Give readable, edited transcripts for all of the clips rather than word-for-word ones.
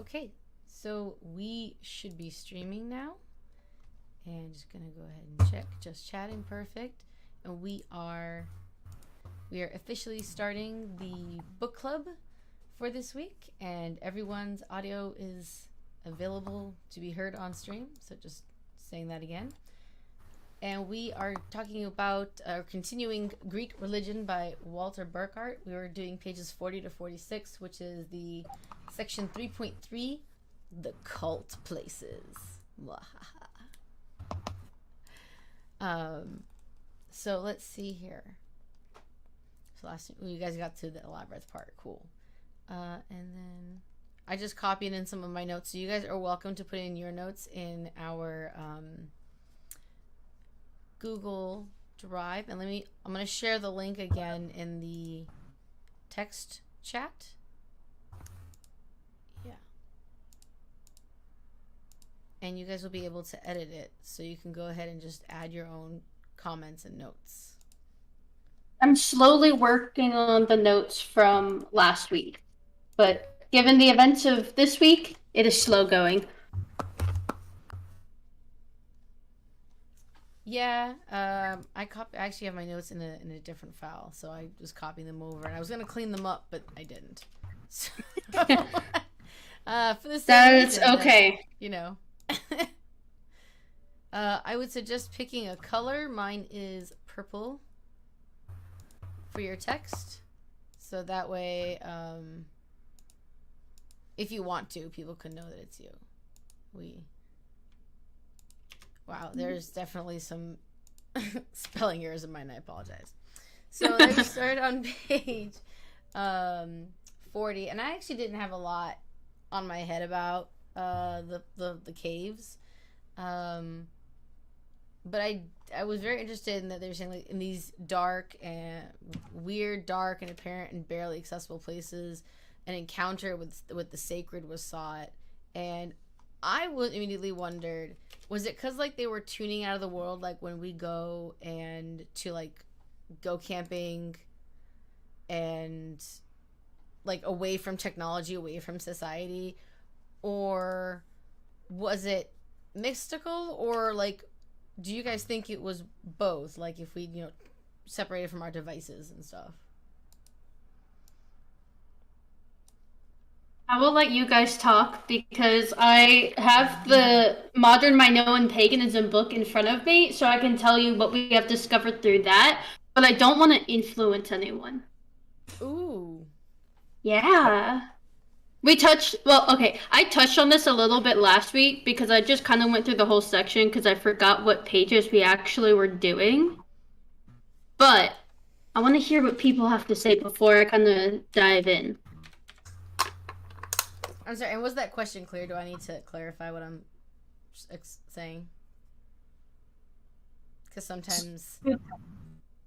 Okay, so we should be streaming now. And just gonna go ahead and check. Just chatting, perfect. And we are officially starting the book club for this week, and everyone's audio is available to be heard on stream. So just saying that again. And we are talking about continuing Greek religion by Walter Burkert. We were doing pages 40 to 46, which is the section 3.3, the cult places. So let's see here. So you guys got to the labyrinth part, cool. And then I just copied in some of my notes, so you guys are welcome to put in your notes in our Google Drive. And I'm going to share the link again in the text chat. Yeah. And you guys will be able to edit it, so you can go ahead and just add your own comments and notes. I'm slowly working on the notes from last week, but given the events of this week, it is slow going. Yeah, I actually have my notes in a different file, so I just copied them over, and I was gonna clean them up, but I didn't. So, for the same That's reason, okay. You know. I would suggest picking a color. Mine is purple for your text, so that way, if you want to, people can know that it's you. Wow, there's definitely some spelling errors in mine. I apologize. So let's start on page 40, and I actually didn't have a lot on my head about the caves, but I was very interested in that they were saying, like, in these dark and weird, dark and apparent and barely accessible places, an encounter with the sacred was sought. And I immediately wondered, was it because, like, they were tuning out of the world, like when we go and to, like, go camping and, like, away from technology, away from society? Or was it mystical? Or, like, do you guys think it was both? Like, if we, separated from our devices and stuff? I will let you guys talk because I have the Modern Minoan Paganism book in front of me, so I can tell you what we have discovered through that, but I don't want to influence anyone. Ooh. Yeah. I touched on this a little bit last week because I just kind of went through the whole section because I forgot what pages we actually were doing. But I want to hear what people have to say before I kind of dive in. I'm sorry, and was that question clear? Do I need to clarify what I'm saying? Because sometimes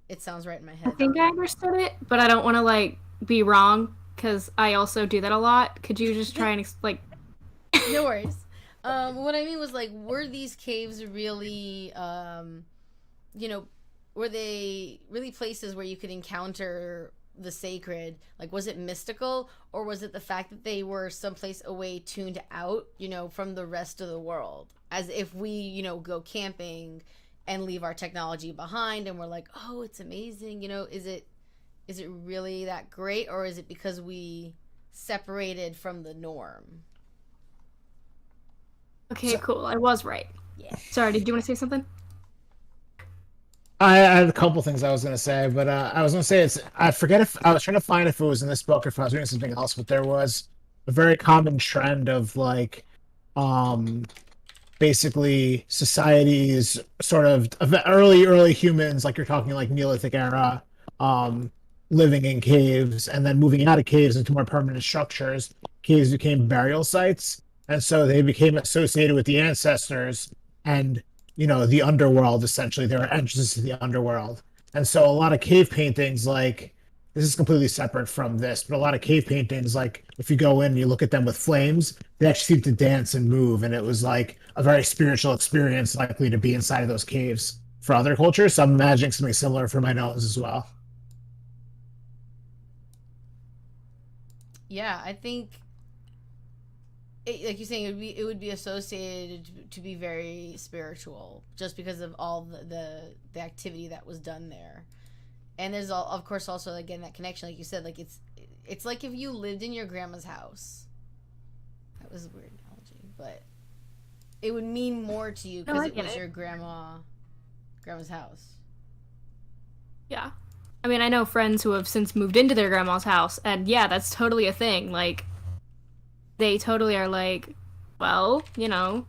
it sounds right in my head. I think I understood it, but I don't want to, like, be wrong, because I also do that a lot. Could you just try and explain? No worries. What I mean was, like, were these caves really, were they really places where you could encounter the sacred? Like, was it mystical, or was it the fact that they were someplace away, tuned out, from the rest of the world? As if we, go camping and leave our technology behind and we're like, oh, it's amazing. Is it really that great, or is it because we separated from the norm? Okay, cool. I was right. Yeah. Sorry, did you want to say something? I had a couple things I was going to say, but I was going to say I forget if I was trying to find if it was in this book or if I was reading something else, but there was a very common trend of, like, basically societies sort of early humans, like you're talking like Neolithic era, living in caves and then moving out of caves into more permanent structures. Caves became burial sites, and so they became associated with the ancestors and the underworld. Essentially, they were entrances to the underworld. And so a lot of cave paintings, like, this is completely separate from this, but a lot of cave paintings, like, if you go in and you look at them with flames, they actually seem to dance and move, and it was like a very spiritual experience, likely to be inside of those caves for other cultures. So I'm imagining something similar for Minoans as well. Yeah, I think like you're saying, it would be associated to be very spiritual, just because of all the activity that was done there. And there's of course also again that connection, like you said, like it's like if you lived in your grandma's house. That was a weird analogy, but it would mean more to you because it was your grandma's house. Yeah. I mean, I know friends who have since moved into their grandma's house, and yeah, that's totally a thing. Like, they totally are like, well, you know,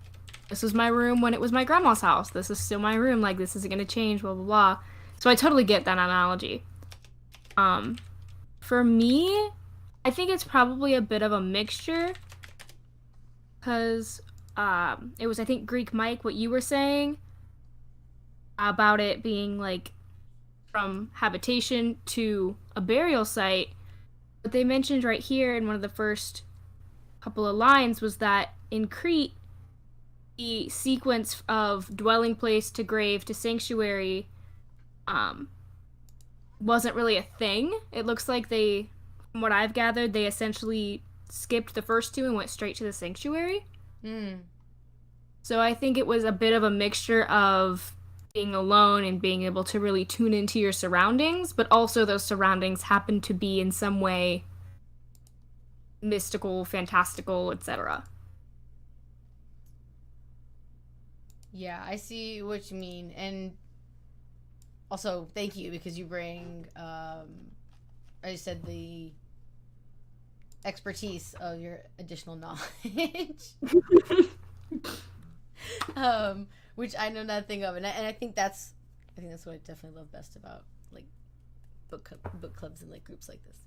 this was my room when it was my grandma's house. This is still my room. Like, this isn't going to change, blah, blah, blah. So I totally get that analogy. For me, I think it's probably a bit of a mixture. Because it was, I think, Greek Mike, what you were saying about it being, like, from habitation to a burial site. What they mentioned right here in one of the first couple of lines was that in Crete, the sequence of dwelling place to grave to sanctuary wasn't really a thing. It looks like they, from what I've gathered, they essentially skipped the first two and went straight to the sanctuary. So I think it was a bit of a mixture of being alone and being able to really tune into your surroundings, but also those surroundings happen to be in some way mystical, fantastical, etc. Yeah, I see what you mean. And also, thank you, because you bring, I said the expertise of your additional knowledge. Which I know nothing of, and I think that's what I definitely love best about like book clubs and like groups like this.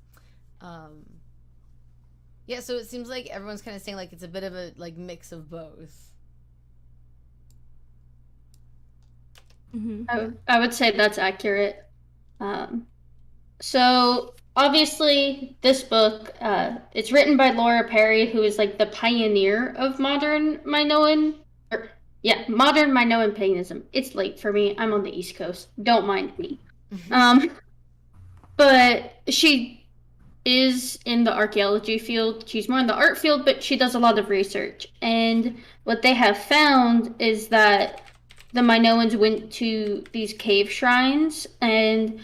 Yeah, so it seems like everyone's kind of saying like it's a bit of a like mix of both. I would say that's accurate. So obviously this book, it's written by Laura Perry, who is like the pioneer of modern Minoan paganism. It's late for me. I'm on the East Coast. Don't mind me. But she is in the archaeology field. She's more in the art field, but she does a lot of research. And what they have found is that the Minoans went to these cave shrines, and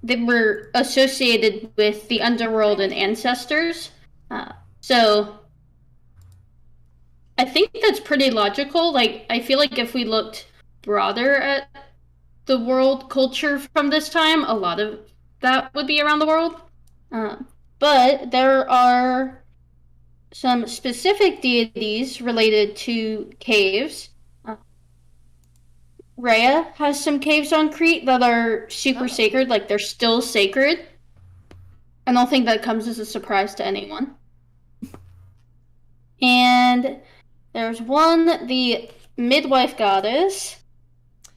they were associated with the underworld and ancestors. So I think that's pretty logical. Like, I feel like if we looked broader at the world culture from this time, a lot of that would be around the world. But there are some specific deities related to caves. Rhea has some caves on Crete that are super sacred, like they're still sacred. I don't think that comes as a surprise to anyone. And there's one, the midwife goddess.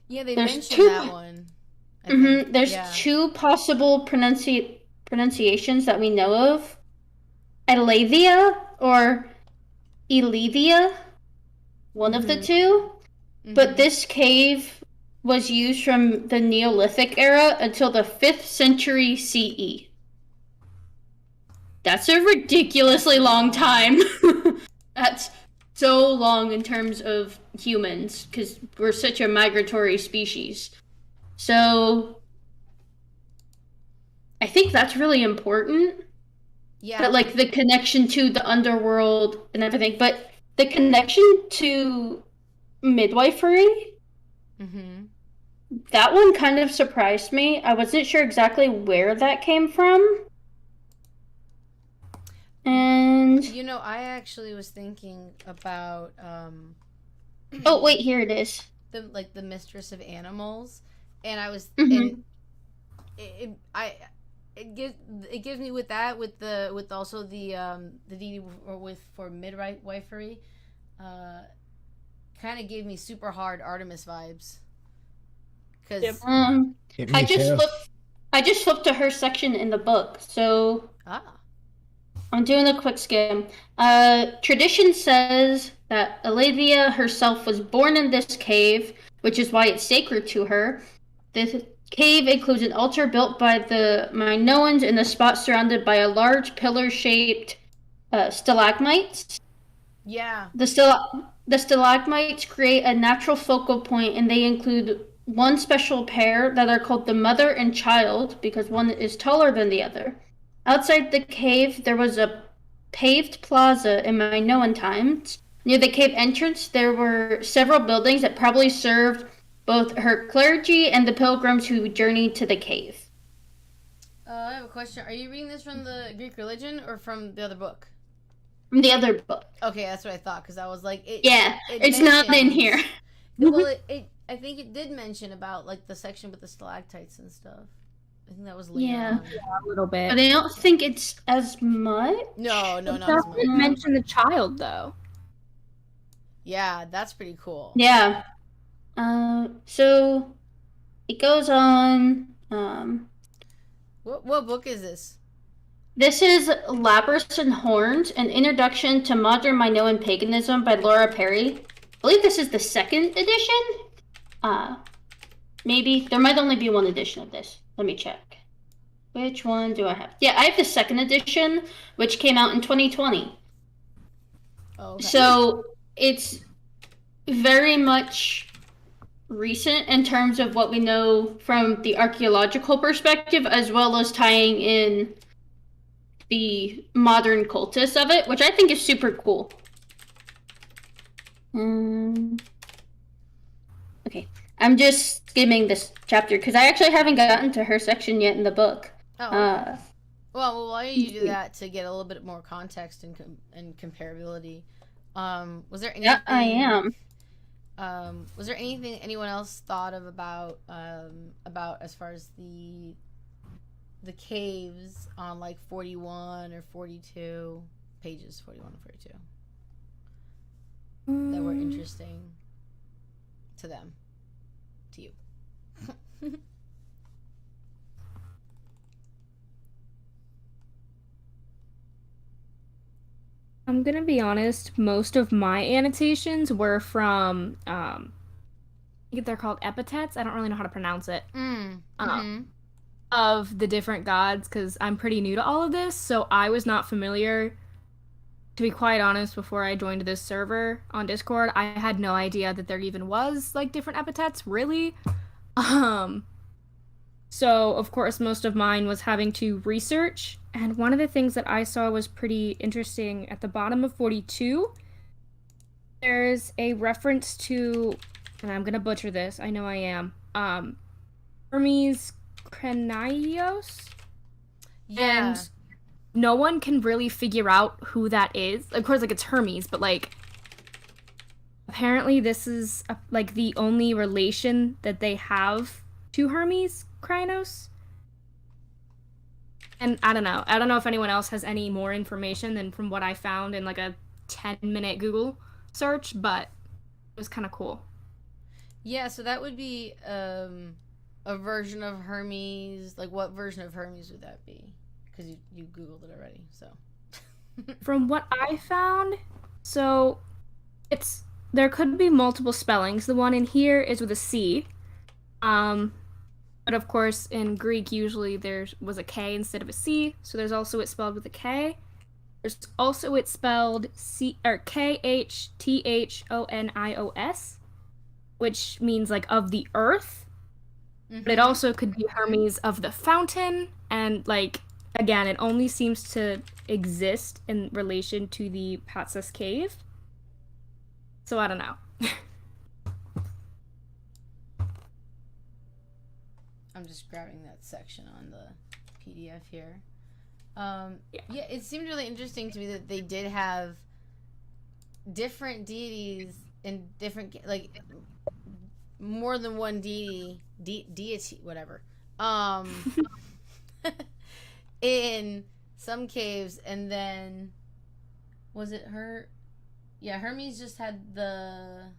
Yeah, they mentioned that one. There's two possible pronunciations that we know of. Elavia or Elevia, one of the two. But this cave was used from the Neolithic era until the 5th century CE. That's a ridiculously long time. That's so long in terms of humans, because we're such a migratory species. So I think that's really important. Yeah. That, like, the connection to the underworld and everything, but the connection to midwifery, that one kind of surprised me. I wasn't sure exactly where that came from. And you know, I actually was thinking about oh wait, here it is. The mistress of animals, and I was it gives me with also the deity for midwifery, kind of gave me super hard Artemis vibes. Because I just flipped to her section in the book, so I'm doing a quick skim. Tradition says that Elavia herself was born in this cave, which is why it's sacred to her. This cave includes an altar built by the Minoans in a spot surrounded by a large pillar-shaped stalagmites. Yeah. The stalagmites create a natural focal point, and they include one special pair that are called the mother and child because one is taller than the other. Outside the cave, there was a paved plaza in Minoan times. Near the cave entrance, there were several buildings that probably served both her clergy and the pilgrims who journeyed to the cave. I have a question. Are you reading this from the Greek religion or from the other book? From the other book. Okay, that's what I thought, because I was like, it's not in here. Well, I think it did mention about, like, the section with the stalactites and stuff. I think that was later on. Yeah, a little bit. But I don't think it's as much. No, not as much. It mentioned the child, though. Yeah, that's pretty cool. Yeah. So it goes on. What book is this? This is Labyrinths and Horns, an introduction to modern Minoan paganism by Laura Perry. I believe this is the second edition. Maybe there might only be one edition of this. Let me check. Which one do I have? Yeah, I have the second edition, which came out in 2020. Oh, okay. So it's very much recent in terms of what we know from the archaeological perspective, as well as tying in the modern cultists of it, which I think is super cool. Okay, I'm just skimming this chapter because I actually haven't gotten to her section yet in the book. Oh, okay. Well, why don't you do that to get a little bit more context and comparability? Was there anything? Yeah, I am. Was there anything anyone else thought of about as far as the caves on like 41 or 42 pages, 41 and 42, that were interesting to them, to you? I'm gonna be honest, most of my annotations were from, I think they're called epithets. I don't really know how to pronounce it. Of the different gods, because I'm pretty new to all of this, so I was not familiar. To be quite honest, before I joined this server on Discord, I had no idea that there even was, like, different epithets, really. So, of course, most of mine was having to research, and one of the things that I saw was pretty interesting. At the bottom of 42, there's a reference to, and I'm gonna butcher this, I know I am, Hermes Krenios? Yeah. And no one can really figure out who that is. Of course, like, it's Hermes, but, like, apparently this is, like, the only relation that they have to Hermes Krenios. And I don't know if anyone else has any more information than from what I found in, like, a 10-minute Google search, but it was kind of cool. Yeah, so that would be a version of Hermes. Like, what version of Hermes would that be? Because you Googled it already, so. From what I found, so there could be multiple spellings. The one in here is with a C. But of course, in Greek, usually there was a K instead of a C, so there's also it spelled with a K. There's also it spelled Khthonios, which means, like, of the earth. But it also could be Hermes of the fountain, and, like, again, it only seems to exist in relation to the Patsus cave. So I don't know. I'm just grabbing that section on the PDF here. Yeah, it seemed really interesting to me that they did have different deities in different, like, more than one deity, whatever. In some caves, and then was it her? Yeah, Hermes just had that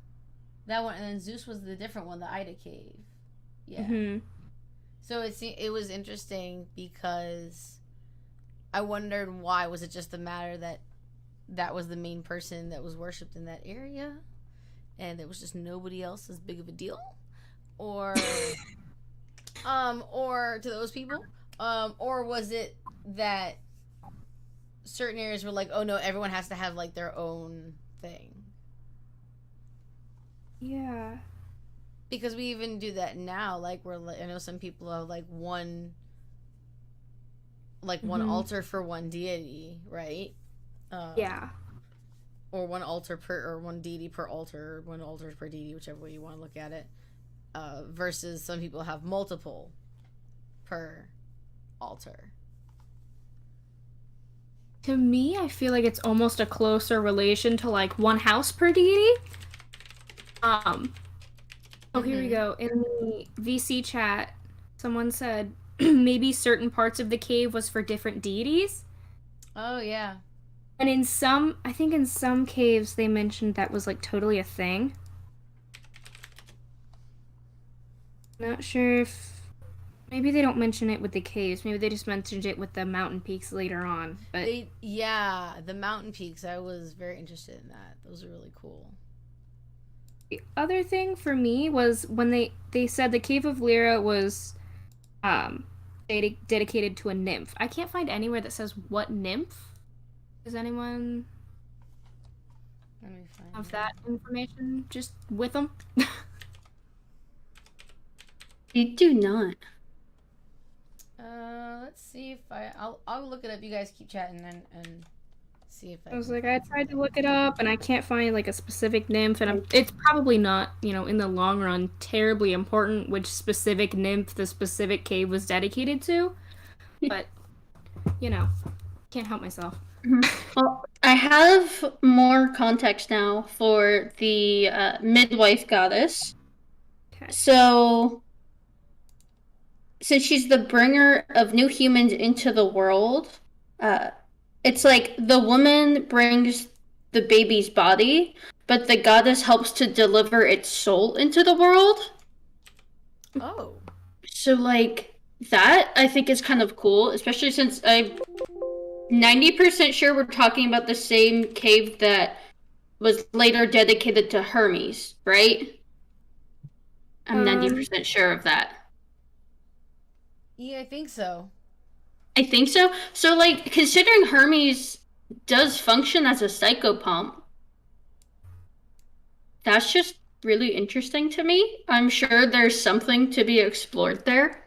one, and then Zeus was the different one, the Ida cave. Yeah. So it was interesting because I wondered why. Was it just the matter that was the main person that was worshipped in that area, and there was just nobody else as big of a deal, or to those people, or was it that certain areas were like, oh no, everyone has to have, like, their own thing. Yeah. Because we even do that now. Like, I know some people have like one altar for one deity, right? Yeah. Or one altar or one deity per altar, or one altar per deity, whichever way you want to look at it. Versus some people have multiple per altar. To me, I feel like it's almost a closer relation to like one house per deity. Oh, here we go. In the VC chat, someone said maybe certain parts of the cave was for different deities. Oh, yeah. And I think in some caves they mentioned that was like totally a thing. Not sure if maybe they don't mention it with the caves. Maybe they just mentioned it with the mountain peaks later on. But the mountain peaks. I was very interested in that. Those are really cool. the other thing for me was when they said the Cave of Lyra was dedicated to a nymph. I can't find anywhere that says what nymph. Does anyone have that information just with them? You do not. Let's see if I'll look it up. You guys keep chatting and see if I was like, I tried to look it up and I can't find like a specific nymph, and it's probably not, in the long run, terribly important which specific nymph the specific cave was dedicated to, but can't help myself. Well, I have more context now for the midwife goddess. Okay. So, since she's the bringer of new humans into the world, it's like the woman brings the baby's body, but the goddess helps to deliver its soul into the world. Oh. So, that I think is kind of cool, especially since I'm 90% sure we're talking about the same cave that was later dedicated to Hermes, right? I'm 90% sure of that. Yeah, I think so. I think so. So, considering Hermes does function as a psychopomp, that's just really interesting to me. I'm sure there's something to be explored there.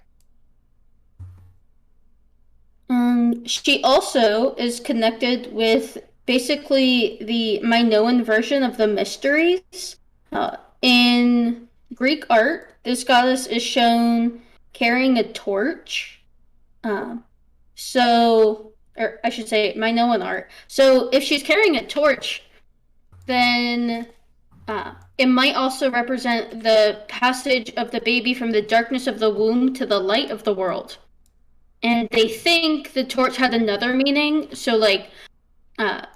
She also is connected with basically the Minoan version of the mysteries. In Greek art, this goddess is shown carrying a torch. Or I should say Minoan art. So if she's carrying a torch, then it might also represent the passage of the baby from the darkness of the womb to the light of the world. And they think the torch had another meaning. So,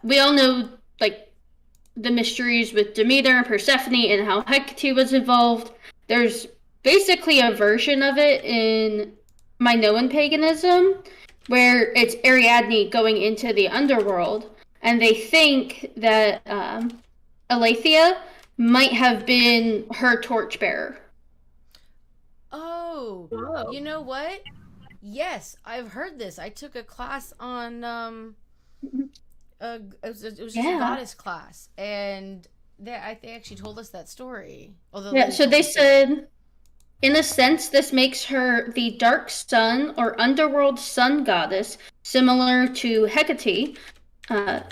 we all know, the mysteries with Demeter and Persephone and how Hecate was involved. There's basically a version of it in Minoan paganism where it's Ariadne going into the underworld. And they think that Aletheia might have been her torchbearer. Oh, whoa. You know what? Yes, I've heard this. I took a class on it was just a goddess class, and they actually told us that story. So they said, in a sense, this makes her the dark sun or underworld sun goddess, similar to Hecate.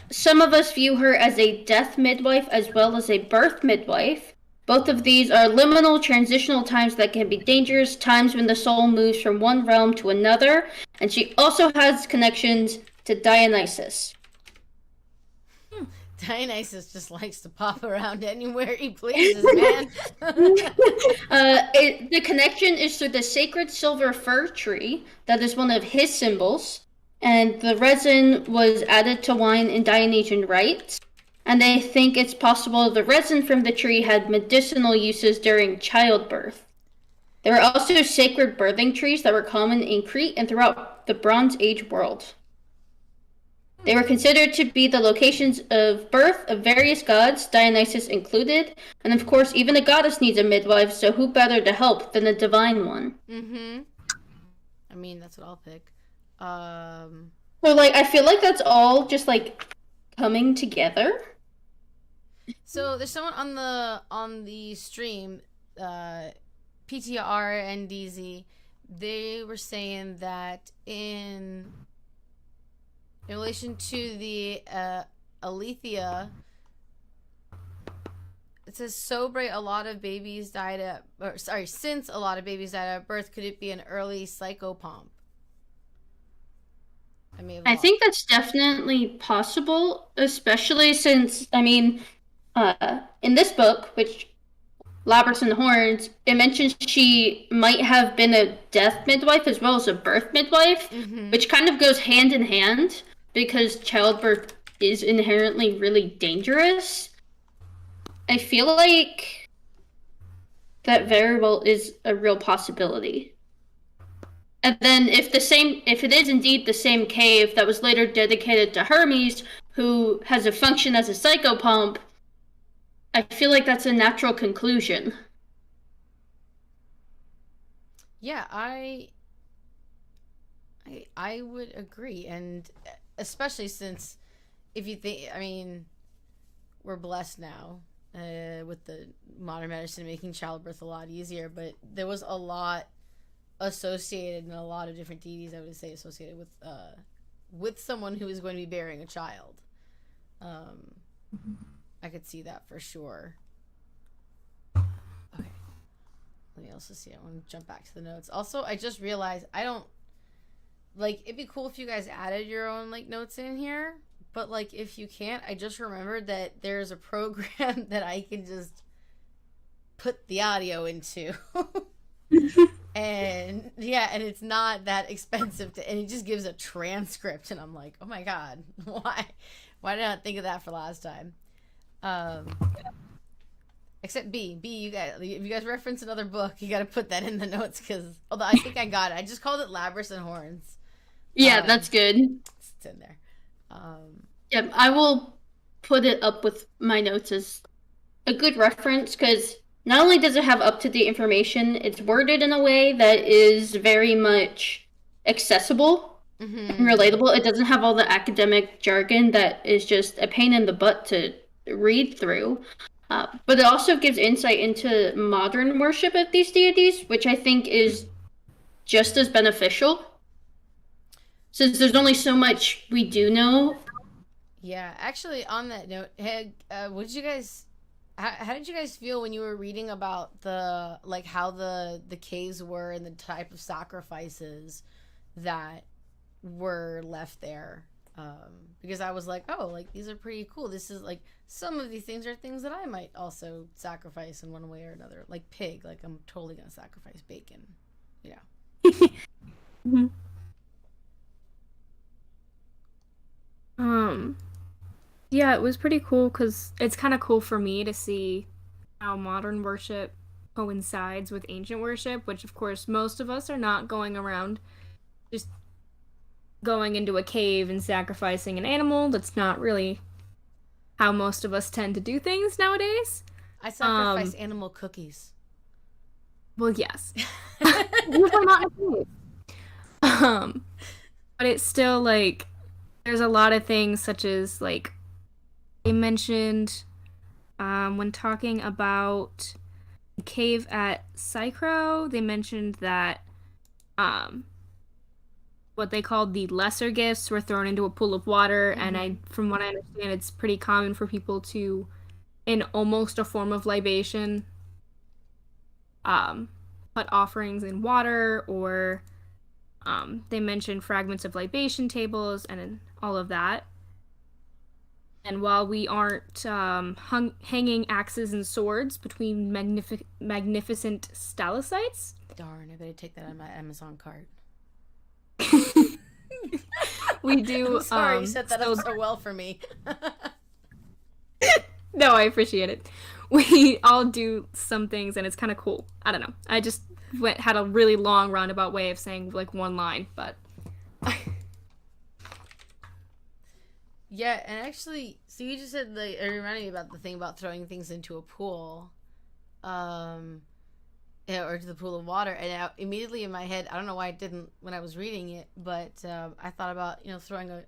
Some of us view her as a death midwife as well as a birth midwife. Both of these are liminal transitional times that can be dangerous, times when the soul moves from one realm to another, and she also has connections to Dionysus. Dionysus just likes to pop around anywhere he pleases, man. The connection is to the sacred silver fir tree that is one of his symbols, and the resin was added to wine in Dionysian rites. And they think it's possible the resin from the tree had medicinal uses during childbirth. There were also sacred birthing trees that were common in Crete and throughout the Bronze Age world. They were considered to be the locations of birth of various gods, Dionysus included. And of course, even a goddess needs a midwife, so who better to help than a divine one? Mm-hmm. I mean, that's what I'll pick. So, I feel like that's all just, coming together. So there's someone on the stream, PTR and DZ. They were saying that in relation to the Alethea, it says since a lot of babies died at birth, could it be an early psychopomp? I think that's definitely possible, especially since, I mean, in this book, which Labyrinths and Horns, it mentions she might have been a death midwife as well as a birth midwife, which kind of goes hand in hand because childbirth is inherently really dangerous. I feel like that very well is a real possibility. And then if it is indeed the same cave that was later dedicated to Hermes, who has a function as a psychopomp, I feel like that's a natural conclusion. Yeah, I would agree, and especially since if you think, I mean, we're blessed now with the modern medicine making childbirth a lot easier, but there was a lot associated and a lot of different deities, I would say, associated with someone who is going to be bearing a child. I could see that for sure. Okay. Let me also see. I want to jump back to the notes. Also, I just realized I don't it'd be cool if you guys added your own notes in here, but if you can't, I just remembered that there's a program that I can just put the audio into. And it's not that expensive and it just gives a transcript, and I'm like, oh my god, why did I not think of that for last time? Except B, you guys, if you guys reference another book, you got to put that in the notes, because although I think I got it, I just called it Labyrinths and Horns. Yeah, that's good. It's in there. Yeah, I will put it up with my notes as a good reference, because not only does it have up-to-date information, it's worded in a way that is very much accessible and relatable. It doesn't have all the academic jargon that is just a pain in the butt to read through. But it also gives insight into modern worship of these deities, which I think is just as beneficial, since there's only so much we do know. Yeah, actually, on that note, what did you guys... How did you guys feel when you were reading about the how the caves were and the type of sacrifices that were left there? Because I was like, oh, these are pretty cool. This is some of these things are things that I might also sacrifice in one way or another, like pig. I'm totally gonna sacrifice bacon, Yeah, it was pretty cool because it's kind of cool for me to see how modern worship coincides with ancient worship, which of course most of us are not going around just going into a cave and sacrificing an animal. That's not really how most of us tend to do things nowadays. I sacrifice animal cookies. Well, yes. Usually not in a cave. But it's still there's a lot of things such as they mentioned when talking about the cave at Psychro, they mentioned that what they called the lesser gifts were thrown into a pool of water, and from what I understand, it's pretty common for people to, in almost a form of libation, put offerings in water, or they mentioned fragments of libation tables and all of that. And while we aren't hanging axes and swords between magnificent stalactites... Darn, I better take that on my Amazon cart. We do... I'm sorry, you set that up so well for me. No, I appreciate it. We all do some things, and it's kind of cool. I don't know. I just had a really long roundabout way of saying one line, but... Yeah, and actually, so you just said, it reminded me about the thing about throwing things into a pool, or to the pool of water, and immediately in my head, I don't know why I didn't when I was reading it, but I thought about, throwing a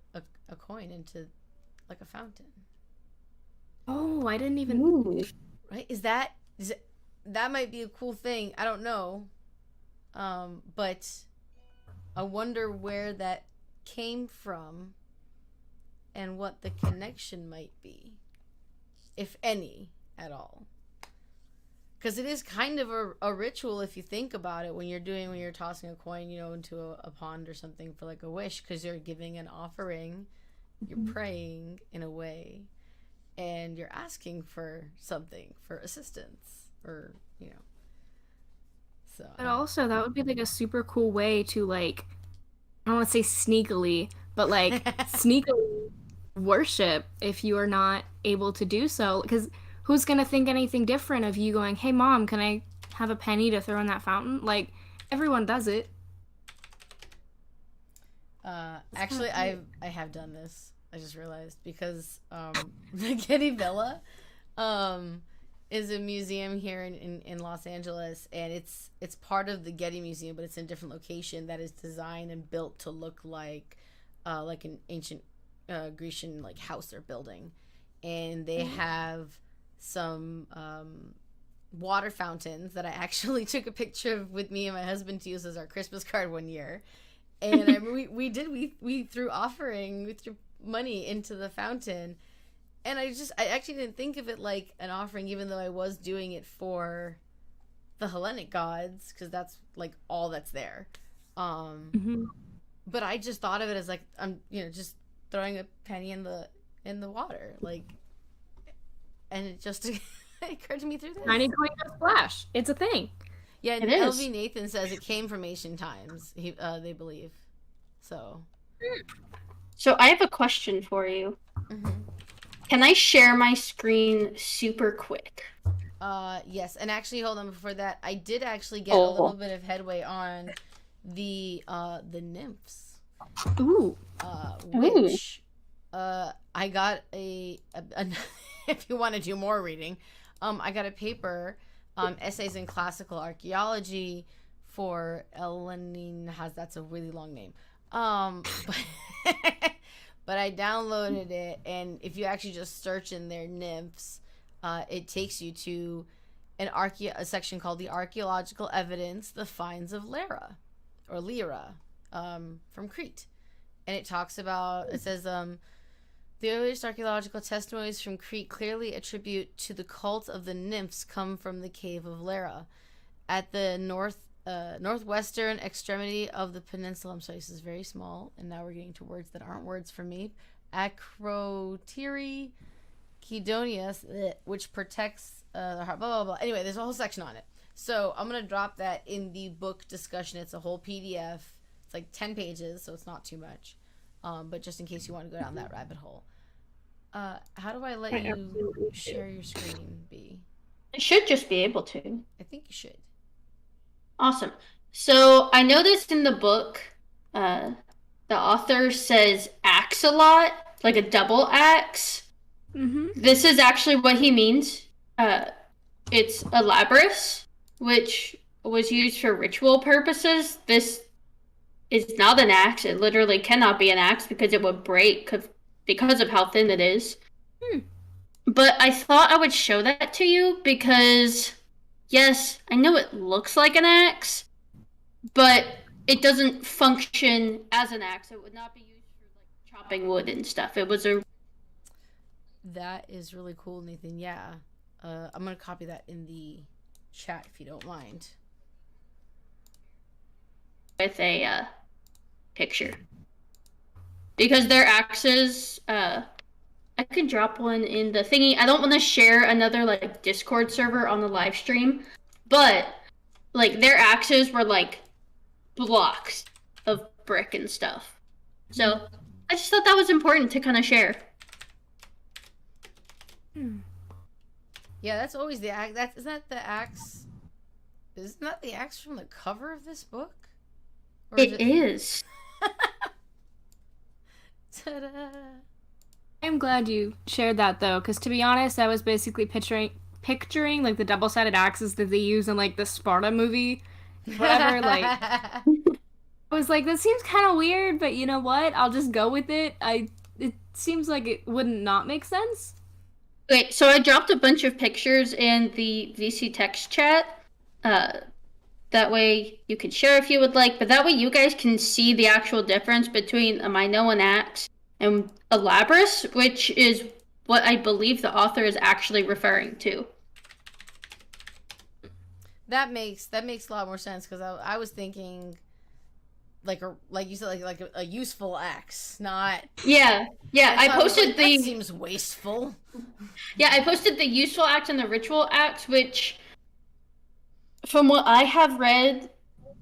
coin into, a fountain. Oh, I didn't even. Ooh. Right? That might be a cool thing. I don't know. But I wonder where that came from and what the connection might be, if any at all. Because it is kind of a ritual if you think about it when you're tossing a coin, into a pond or something for like a wish, because you're giving an offering, you're praying in a way, and you're asking for something, for assistance, or so. But also, that would be like a super cool way to like, I don't want to say sneakily, but like sneakily worship if you are not able to do so. Because who's gonna think anything different of you going, "Hey, mom, can I have a penny to throw in that fountain?" Like, everyone does it. Actually, I have done this. I just realized because the Getty Villa is a museum here in Los Angeles, and it's part of the Getty Museum, but it's in a different location that is designed and built to look like an ancient Grecian like house or building, and they have some water fountains that I actually took a picture of with me and my husband to use as our Christmas card one year. And we threw money into the fountain, and I actually didn't think of it like an offering, even though I was doing it for the Hellenic gods, because that's like all that's there. But I just thought of it as like I'm just throwing a penny in the water, like, and it just it occurred to me through this. Tiny coin goes splash. It's a thing. Yeah, and LV Nathan says it came from ancient times. They believe. So I have a question for you. Mm-hmm. Can I share my screen super quick? Yes, and actually, hold on. Before that, I did actually get a little bit of headway on the Nymphs. Ooh. Which I got a if you want to do more reading, I got a paper, essays in classical archaeology for Hellenic. That's a really long name. But I downloaded it, and if you actually just search in there Nymphs, it takes you to a section called the Archaeological Evidence, the Finds of Lyra, from Crete. And it talks about, it says, the earliest archaeological testimonies from Crete clearly attribute to the cult of the Nymphs come from the cave of Lyra at the northwestern extremity of the peninsula. I'm sorry, this is very small, and now we're getting to words that aren't words for me. Acrotiri Kedonius, which protects the heart, blah, blah, blah. Anyway, there's a whole section on it. So I'm going to drop that in the book discussion. It's a whole PDF. It's like 10 pages, so it's not too much. But just in case you want to go down that rabbit hole. How do I let you share your screen, B? I should just be able to. I think you should. Awesome. So I noticed in the book, the author says axe a lot, like a double axe. Mm-hmm. This is actually what he means. It's a labyrinth, which was used for ritual purposes. This is not an axe. It literally cannot be an axe because it would break because of how thin it is. But I thought I would show that to you because, yes, I know it looks like an axe, but it doesn't function as an axe. It would not be used for like chopping wood and stuff. It was a... That is really cool, Nathan. Yeah. I'm going to copy that in the chat if you don't mind. With a picture. Because their axes, I can drop one in the thingy. I don't want to share another like Discord server on the live stream, but like their axes were like blocks of brick and stuff. So I just thought that was important to kind of share. Yeah, that's always the axe. Isn't that the axe? Isn't that the axe from the cover of this book? Or It is. Ta-da! I'm glad you shared that though, because to be honest, I was basically picturing like the double-sided axes that they use in like the Sparta movie, whatever. Like, I was like, that seems kind of weird, but you know what? I'll just go with it. It seems like it wouldn't not make sense. Wait, so I dropped a bunch of pictures in the VC text chat. That way you can share if you would like, but that way you guys can see the actual difference between a Minoan axe and a Labrys, which is what I believe the author is actually referring to. That makes a lot more sense, because I was thinking like you said, like a useful axe, not. Yeah. I posted that seems wasteful. Yeah, I posted the useful axe and the ritual axe, which, from what I have read,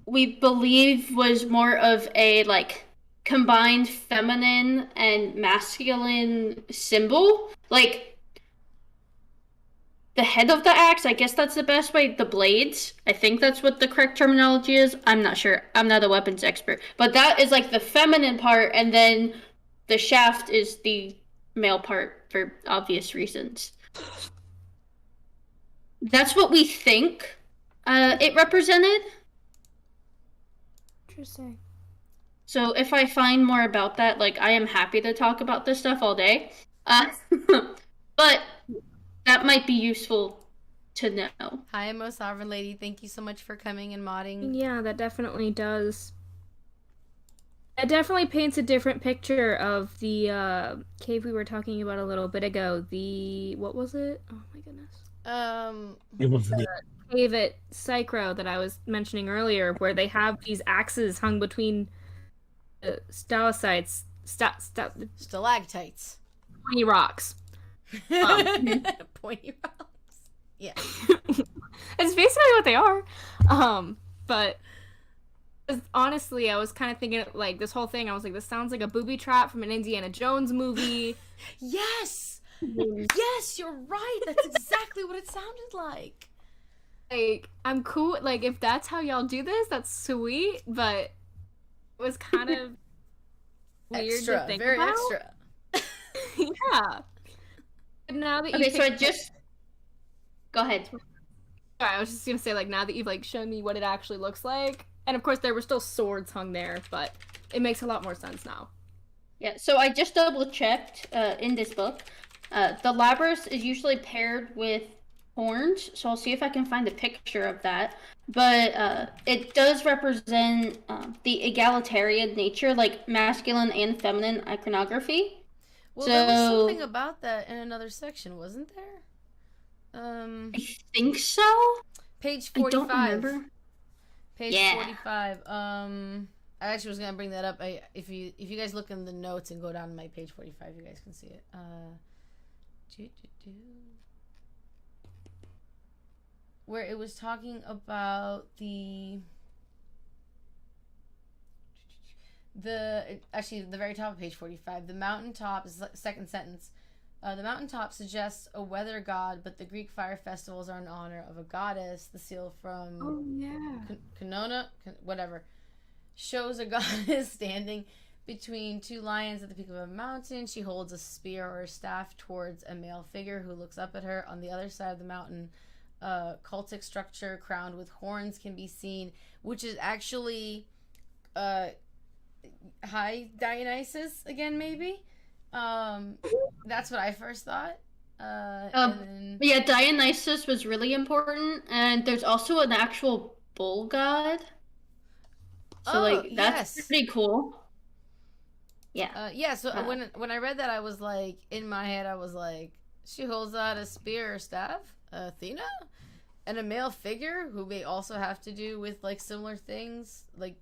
we believe was more of a like combined feminine and masculine symbol. Like the head of the axe, I guess that's the best way. The blades, I think that's what the correct terminology is. I'm not sure. I'm not a weapons expert. But that is like the feminine part, and then the shaft is the male part for obvious reasons. That's what we think it represented. Interesting. So if I find more about that, like, I am happy to talk about this stuff all day. But that might be useful to know. Hi, Mo Sovereign Lady. Thank you so much for coming and modding. Yeah, that definitely does. It definitely paints a different picture of the cave we were talking about a little bit ago. What was it? Oh my goodness. Cave at Psychro that I was mentioning earlier, where they have these axes hung between stalactites, stalactites, pointy rocks. Pointy rocks. Yeah. It's basically what they are. But honestly, I was kind of thinking, like, this whole thing, I was like, this sounds like a booby trap from an Indiana Jones movie. Yes! Yes, you're right. That's exactly what it sounded like. Like, I'm cool. Like, if that's how y'all do this, that's sweet, but it was kind of weird extra, to think very about. Extra. Yeah. Now that okay, so I just go ahead. Sorry, I was just gonna say, like, now that you've like shown me what it actually looks like, and of course there were still swords hung there, but it makes a lot more sense now. Yeah, so I just double checked in this book. The Labrys is usually paired with horns, so I'll see if I can find a picture of that. But it does represent the egalitarian nature, like masculine and feminine iconography. Well, there was something about that in another section, wasn't there? I think so. Page 45. I don't remember. Page 45. I actually was gonna bring that up. If you guys look in the notes and go down to my page 45, you guys can see it. Where it was talking about the very top of page 45, the mountaintop is the second sentence. The mountaintop suggests a weather god, but the Greek fire festivals are in honor of a goddess. The seal from Canona, whatever, shows a goddess standing between two lions at the peak of a mountain. She holds a spear or a staff towards a male figure who looks up at her. On the other side of the mountain, a cultic structure crowned with horns can be seen, which is actually High Dionysus again, maybe. That's what I first thought. Yeah, Dionysus was really important, and there's also an actual bull god. So that's pretty cool. Yeah. So when I read that, I was like, in my head, I was like, she holds out a spear or staff, Athena, and a male figure who may also have to do with like similar things. Like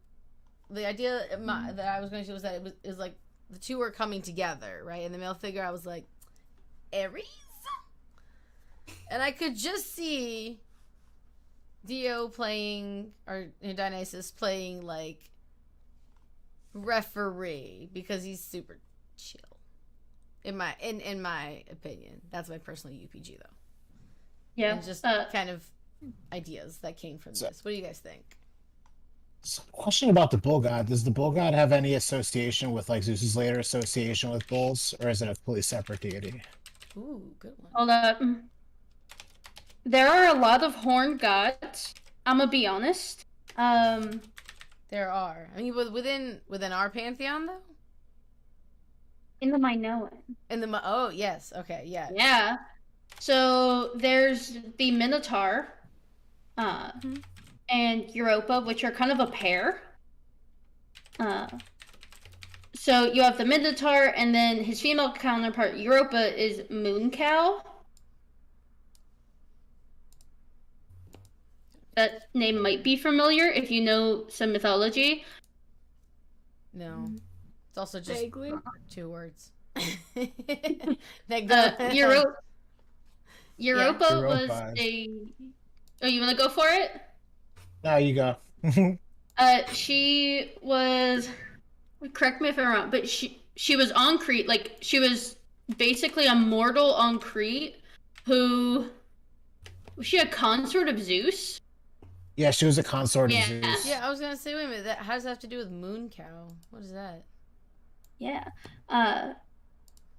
the idea that I was going to do was that it was like the two were coming together, right? And the male figure, I was like, Ares, and I could just see Dio playing, or Dionysus playing like referee, because he's super chill. In my opinion, that's my personal UPG though. Yeah, and just kind of ideas that came from this. What do you guys think? So, question about the bull god. Does the bull god have any association with like Zeus's later association with bulls, or is it a completely separate deity? Ooh, good one. Hold up. There are a lot of horned gods. I'm gonna be honest. There are. I mean, within our pantheon though. In the Minoan. In the yes, okay, yeah. Yeah. So there's the Minotaur Mm-hmm. and Europa, which are kind of a pair. So you have the Minotaur, and then his female counterpart, Europa, is Moon Cow. That name might be familiar if you know some mythology. No. It's also just Vaguely. 2 words. That go- Europa was Europa. a... Oh, you want to go for it? Now you go. She was... Correct me if I'm wrong, but she was on Crete. Like, she was basically a mortal on Crete who... Was she a consort of Zeus? Yeah, she was a consort Yeah. of Zeus. Yeah, I was gonna say, wait a minute. How does that have to do with Moon Cow? What is that? Yeah.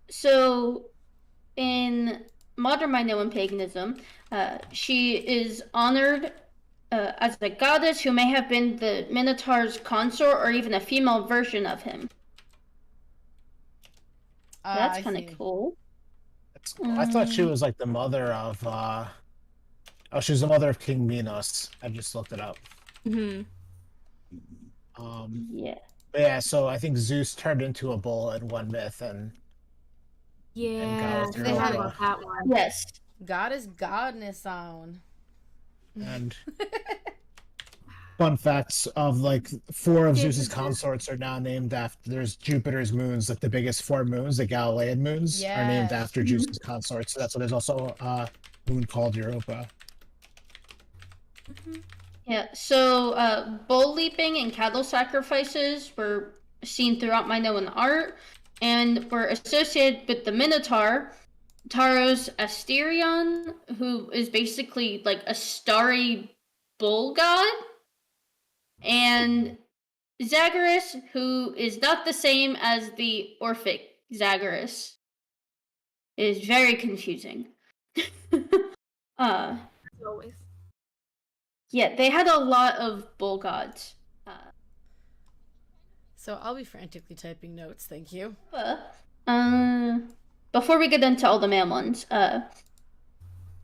So in modern Minoan paganism, she is honored as a goddess who may have been the Minotaur's consort or even a female version of him. That's I kind see. of cool. I thought she was like the mother of. Oh, she was the mother of King Minos. I just looked it up. Mm-hmm. Yeah. Yeah, so I think Zeus turned into a bull in one myth, and Yeah, God, I they had forgot about that one. Yes. Goddess Godness on. and fun facts of like 4 of Yeah, Zeus's yeah. consorts are now named after. There's Jupiter's moons, like the biggest 4 moons, the Galilean moons, are named Yes. after Zeus's consorts. So that's why there's also a moon called Europa. Yeah. So bull leaping and cattle sacrifices were seen throughout Minoan art and were associated with the Minotaur, Taros Asterion, who is basically like a starry bull god, and Zagreus, who is not the same as the Orphic Zagreus. It is very confusing. Always. Yeah, they had a lot of bull gods. So I'll be frantically typing notes, thank you. Before we get into all the male ones,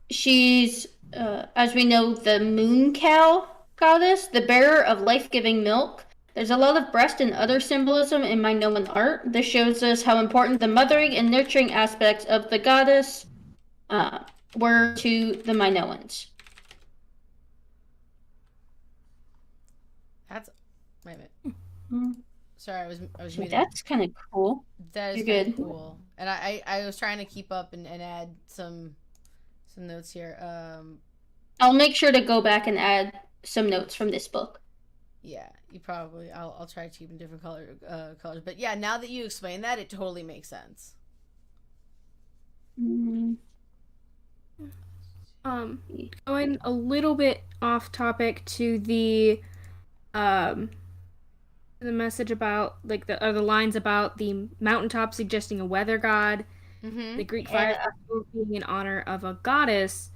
she's, as we know, the moon cow goddess, the bearer of life-giving milk. There's a lot of breast and other symbolism in Minoan art. This shows us how important the mothering and nurturing aspects of the goddess were to the Minoans. That's wait a minute. Sorry, I was muted. That's kind of cool. That is You're kind of good. cool. And I was trying to keep up and add some notes here. I'll make sure to go back and add some notes from this book. Yeah, you probably. I'll try to keep in different colors. But yeah, now that you explain that, it totally makes sense. Going a little bit off topic to the message about like the lines about the mountaintop suggesting a weather god, the Greek fire festival being in honor of a goddess.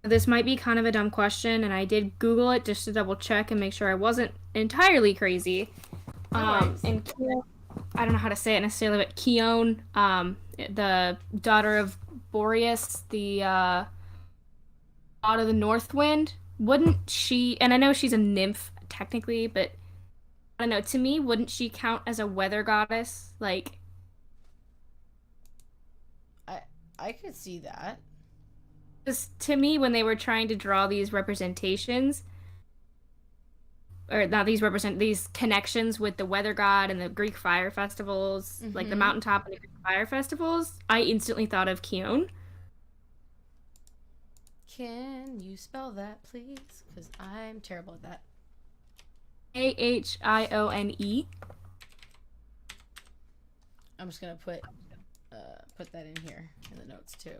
This might be kind of a dumb question, and I did Google it just to double check and make sure I wasn't entirely crazy. And I don't know how to say it necessarily, but Keone, the daughter of Boreas, the god of the North Wind, wouldn't she? And I know she's a nymph technically, but I don't know. To me, wouldn't she count as a weather goddess? Like, I could see that. because to me, when they were trying to draw these representations, or not these connections with the weather god and the Greek fire festivals, like the mountaintop and the Greek fire festivals, I instantly thought of Keone. Can you spell that, please? Because I'm terrible at that. Ahione. I'm just gonna put that in here in the notes too.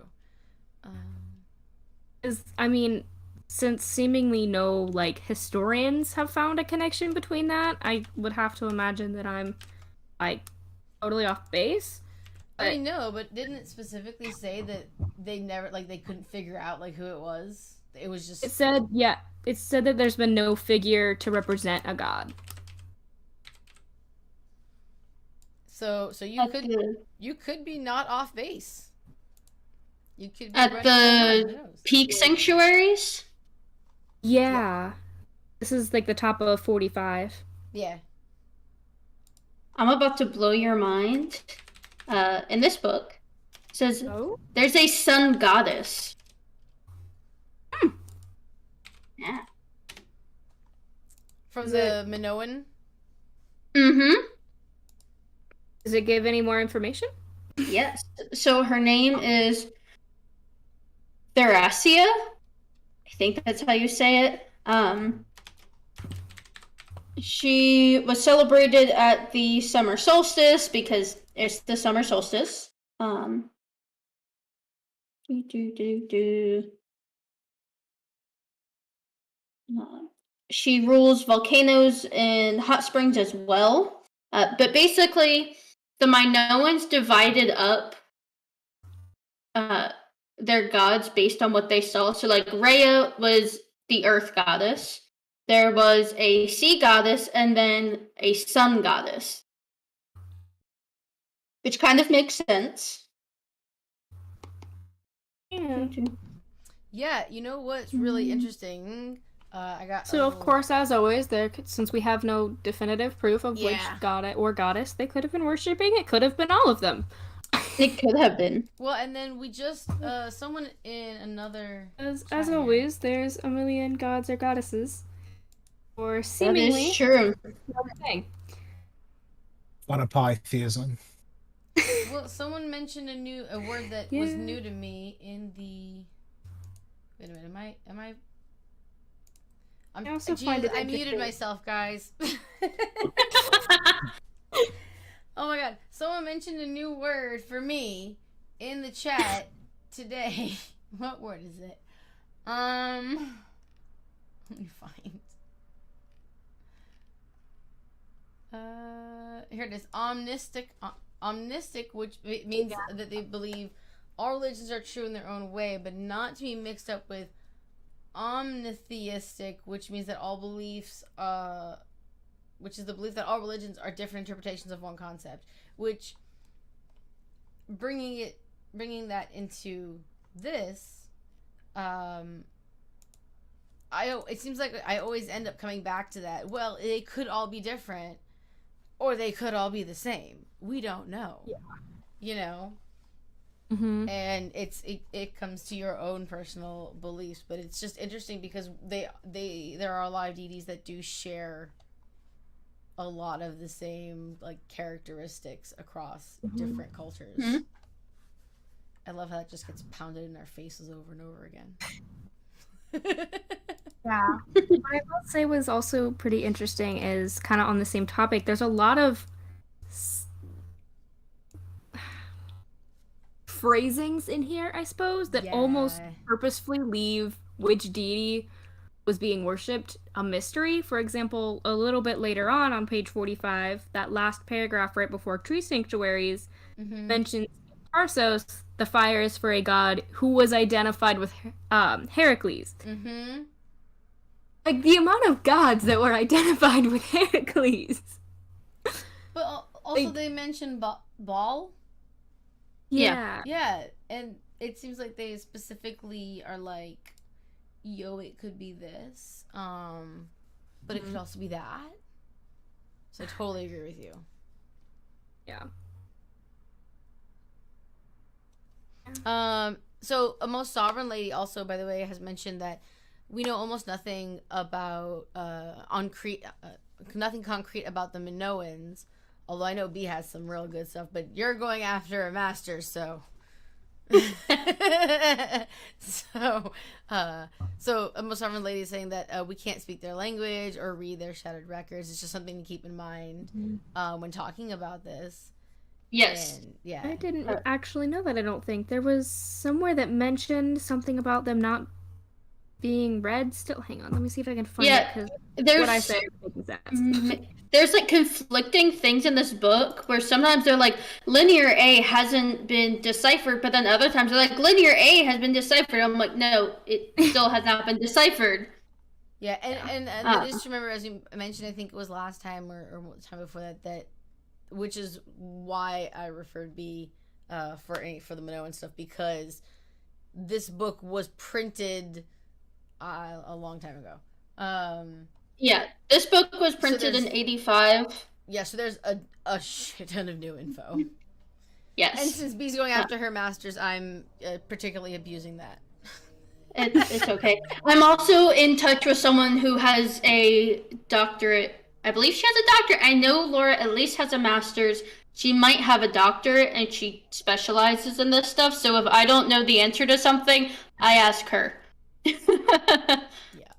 I mean, since seemingly no like historians have found a connection between that, I would have to imagine that I'm like totally off base. I mean, no, but didn't it specifically say that they never they couldn't figure out like who it was? It was just It said that there's been no figure to represent a god. so you could be not off base. You could be At right. the Who knows? peak sanctuaries. Yeah. This is like the top of 45. Yeah. I'm about to blow your mind. In this book, it says Oh? there's a sun goddess. Yeah. From Is the Minoan. Mm-hmm. Does it give any more information? Yes. So her name is Theracia. I think that's how you say it. She was celebrated at the summer solstice because it's the summer solstice. Do, do, do, do. She rules volcanoes and hot springs as well. But basically, the Minoans divided up their gods based on what they saw. So, like, Rhea was the earth goddess. There was a sea goddess and then a sun goddess. Which kind of makes sense. Yeah. Yeah, you know what's really interesting? I got. So, of course, as always, since we have no definitive proof of which Yeah. god or goddess they could have been worshipping, it could have been all of them. It could have been. Well, and then we just someone in another. As always, there's a million gods or goddesses. Or seemingly That is true. one thing. A lot of polytheism. Well, someone mentioned a word that was new to me in the. Wait a minute, am I? I also find it I muted interesting. myself, guys. Oh my god! Someone mentioned a new word for me in the chat today. What word is it? Let me find. Here it is. Omnistic. Omnistic, which means that they believe all religions are true in their own way, but not to be mixed up with omnitheistic, which means that all beliefs, which is the belief that all religions are different interpretations of one concept. Which, bringing that into this, it seems like I always end up coming back to that. Well, they could all be different, or they could all be the same. We don't know. Yeah. You know. Mm-hmm. And it comes to your own personal beliefs, but it's just interesting because there are a lot of deities that do share a lot of the same like characteristics across different cultures. Mm-hmm. I love how that just gets pounded in our faces over and over again. Yeah. What I will say was also pretty interesting is kind of on the same topic. There's a lot of phrasings in here, I suppose, that almost purposefully leave which deity was being worshipped a mystery. For example, a little bit later on page 45, that last paragraph right before tree sanctuaries mentions Tarsos, the fire is for a god who was identified with Heracles. Mm-hmm. Like, the amount of gods that were identified with Heracles. But also they mentioned Baal. Yeah. Yeah, and it seems like they specifically are like, yo, it could be this, but it could also be that. So I totally agree with you. Yeah. So a most sovereign lady also, by the way, has mentioned that we know almost nothing about nothing concrete about the Minoans. Although I know B has some real good stuff, but you're going after a master, so. So a most sovereign lady is saying that we can't speak their language or read their shattered records. It's just something to keep in mind when talking about this. Yes. And, yeah. I didn't actually know that, I don't think. There was somewhere that mentioned something about them not being read still. Hang on, let me see if I can find it, because what I say is making sense. There's like conflicting things in this book where sometimes they're like linear A hasn't been deciphered, but then other times they're like linear A has been deciphered. I'm like, no, it still has not been deciphered. Yeah, and just remember, as you mentioned, I think it was last time or time before that which is why I referred B for the Minoan stuff, because this book was printed a long time ago. Yeah, this book was printed in 85. Yeah, so there's a shit ton of new info. Yes. And since B's going after her master's, I'm particularly abusing that. It's okay. I'm also in touch with someone who has a doctorate. I believe she has a doctorate. I know Laura at least has a master's. She might have a doctorate, and she specializes in this stuff. So if I don't know the answer to something, I ask her. Yeah.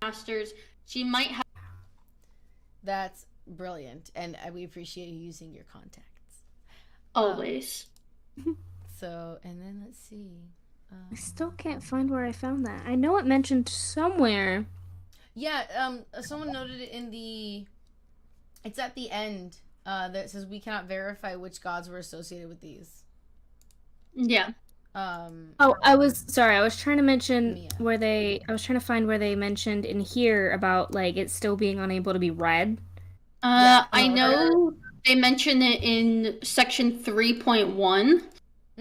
Masters. She might have. That's brilliant, and we appreciate you using your contacts. Always. So, and then let's see. I still can't find where I found that. I know it mentioned somewhere. Yeah, someone noted it in the... It's at the end that says we cannot verify which gods were associated with these. Yeah. Oh, I was trying to mention Yeah. where they... I was trying to find where they mentioned in here about, like, it still being unable to be read. I know they mention it in section 3.1.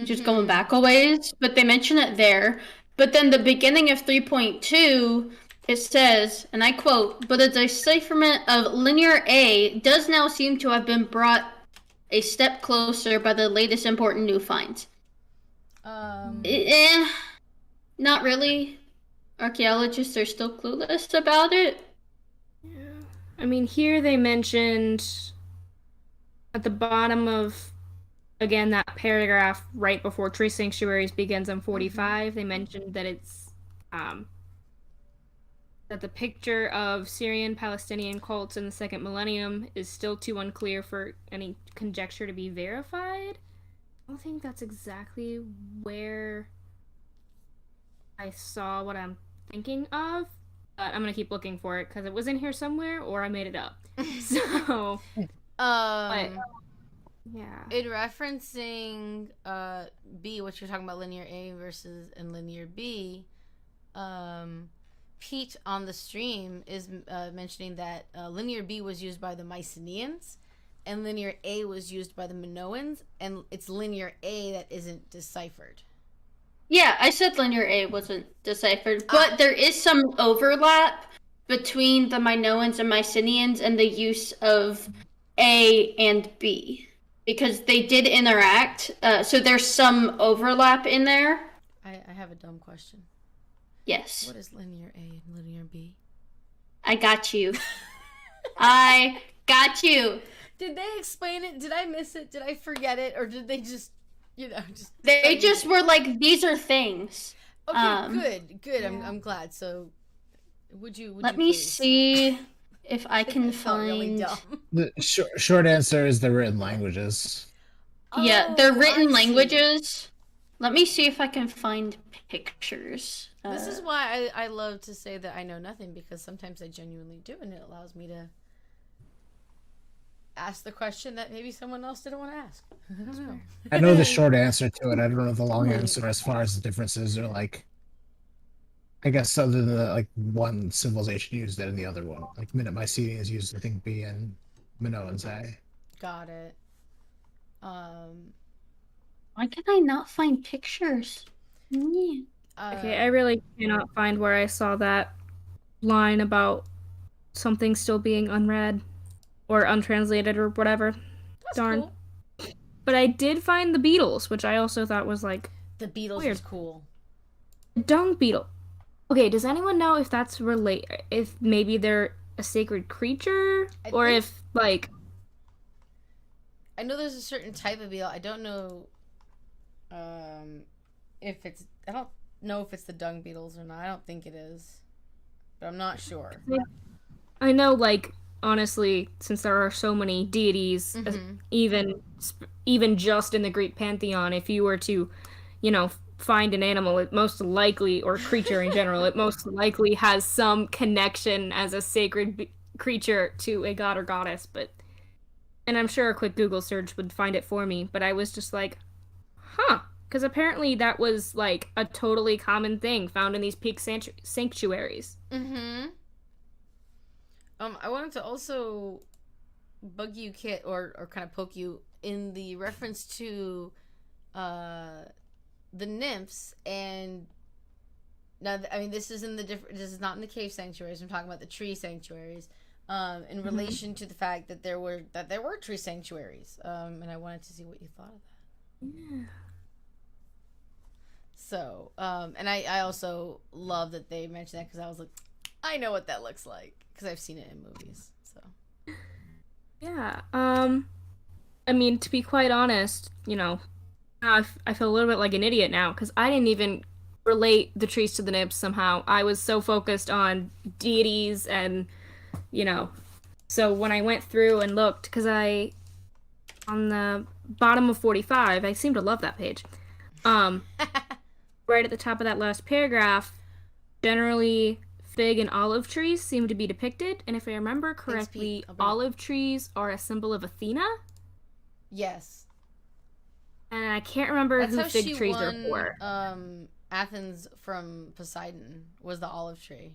Just going back a ways, but they mention it there. But then the beginning of 3.2, it says, and I quote, "But the decipherment of linear A does now seem to have been brought a step closer by the latest important new finds." Not really. Archaeologists are still clueless about it. Yeah. I mean, here they mentioned at the bottom of, again, that paragraph right before Tree Sanctuaries begins on 45, they mentioned that it's, that the picture of Syrian-Palestinian cults in the second millennium is still too unclear for any conjecture to be verified. I don't think that's exactly where I saw what I'm thinking of, but I'm gonna keep looking for it, because it was in here somewhere, or I made it up. So, but... yeah. In referencing B, what you're talking about, linear A versus and linear B, Pete on the stream is mentioning that linear B was used by the Mycenaeans and linear A was used by the Minoans, and it's linear A that isn't deciphered. Yeah, I said linear A wasn't deciphered, but there is some overlap between the Minoans and Mycenaeans and the use of A and B. Because they did interact, so there's some overlap in there. I have a dumb question. Yes. What is linear A and linear B? I got you. I got you. Did they explain it? Did I miss it? Did I forget it? Or did they just, just... They just were like, these are things. Okay, good. Yeah. I'm glad. So, would you Let me please? see if I can Felt really find... dumb. The short answer is the written languages. Yeah, they're Oh, written I see. languages. Let me see if I can find pictures. This is why I love to say that I know nothing, because sometimes I genuinely do, and it allows me to ask the question that maybe someone else didn't want to ask. I don't know. I know the short answer to it. I don't know the long answer as far as the differences are like. I guess other than like one civilization used it and the other one. Like Mycenaeans used I think B and Minoans A. Got it. Why can I not find pictures? Yeah. Okay, I really cannot find where I saw that line about something still being unread or untranslated or whatever. That's Darn. cool. But I did find the beetles, which I also thought was like The Beatles Weird. was cool. a dung beetle. Okay, does anyone know if that's if maybe they're a sacred creature, I or think- if like I know there's a certain type of beetle. I don't know if it's... I don't know if it's the dung beetles or not. I don't think it is. But I'm not sure. I know, like, honestly, since there are so many deities, Mhm. even just in the Greek pantheon, if you were to, find an animal, it most likely, or creature in general, it most likely has some connection as a sacred creature to a god or goddess. And I'm sure a quick Google search would find it for me. But I was just like, huh. Because apparently that was, like, a totally common thing found in these peak sanctuaries. Mm-hmm. I wanted to also bug you, Kit, or kind of poke you in the reference to the nymphs and now, I mean, this is in the different. This is not in the cave sanctuaries. I'm talking about the tree sanctuaries. In relation to the fact that there were tree sanctuaries. And I wanted to see what you thought of that. Yeah. So, and I also love that they mentioned that because I was like, I know what that looks like because I've seen it in movies. So, Yeah. I mean, to be quite honest, you know, I feel a little bit like an idiot now because I didn't even relate the trees to the nymphs somehow. I was so focused on deities and, you know, so when I went through and looked, because on the bottom of 45, I seem to love that page. Right at the top of that last paragraph, generally fig and olive trees seem to be depicted, and if I remember correctly, olive trees are a symbol of Athena. yes. And I can't remember That's who how fig she trees won, are for. Athens from Poseidon was the olive tree.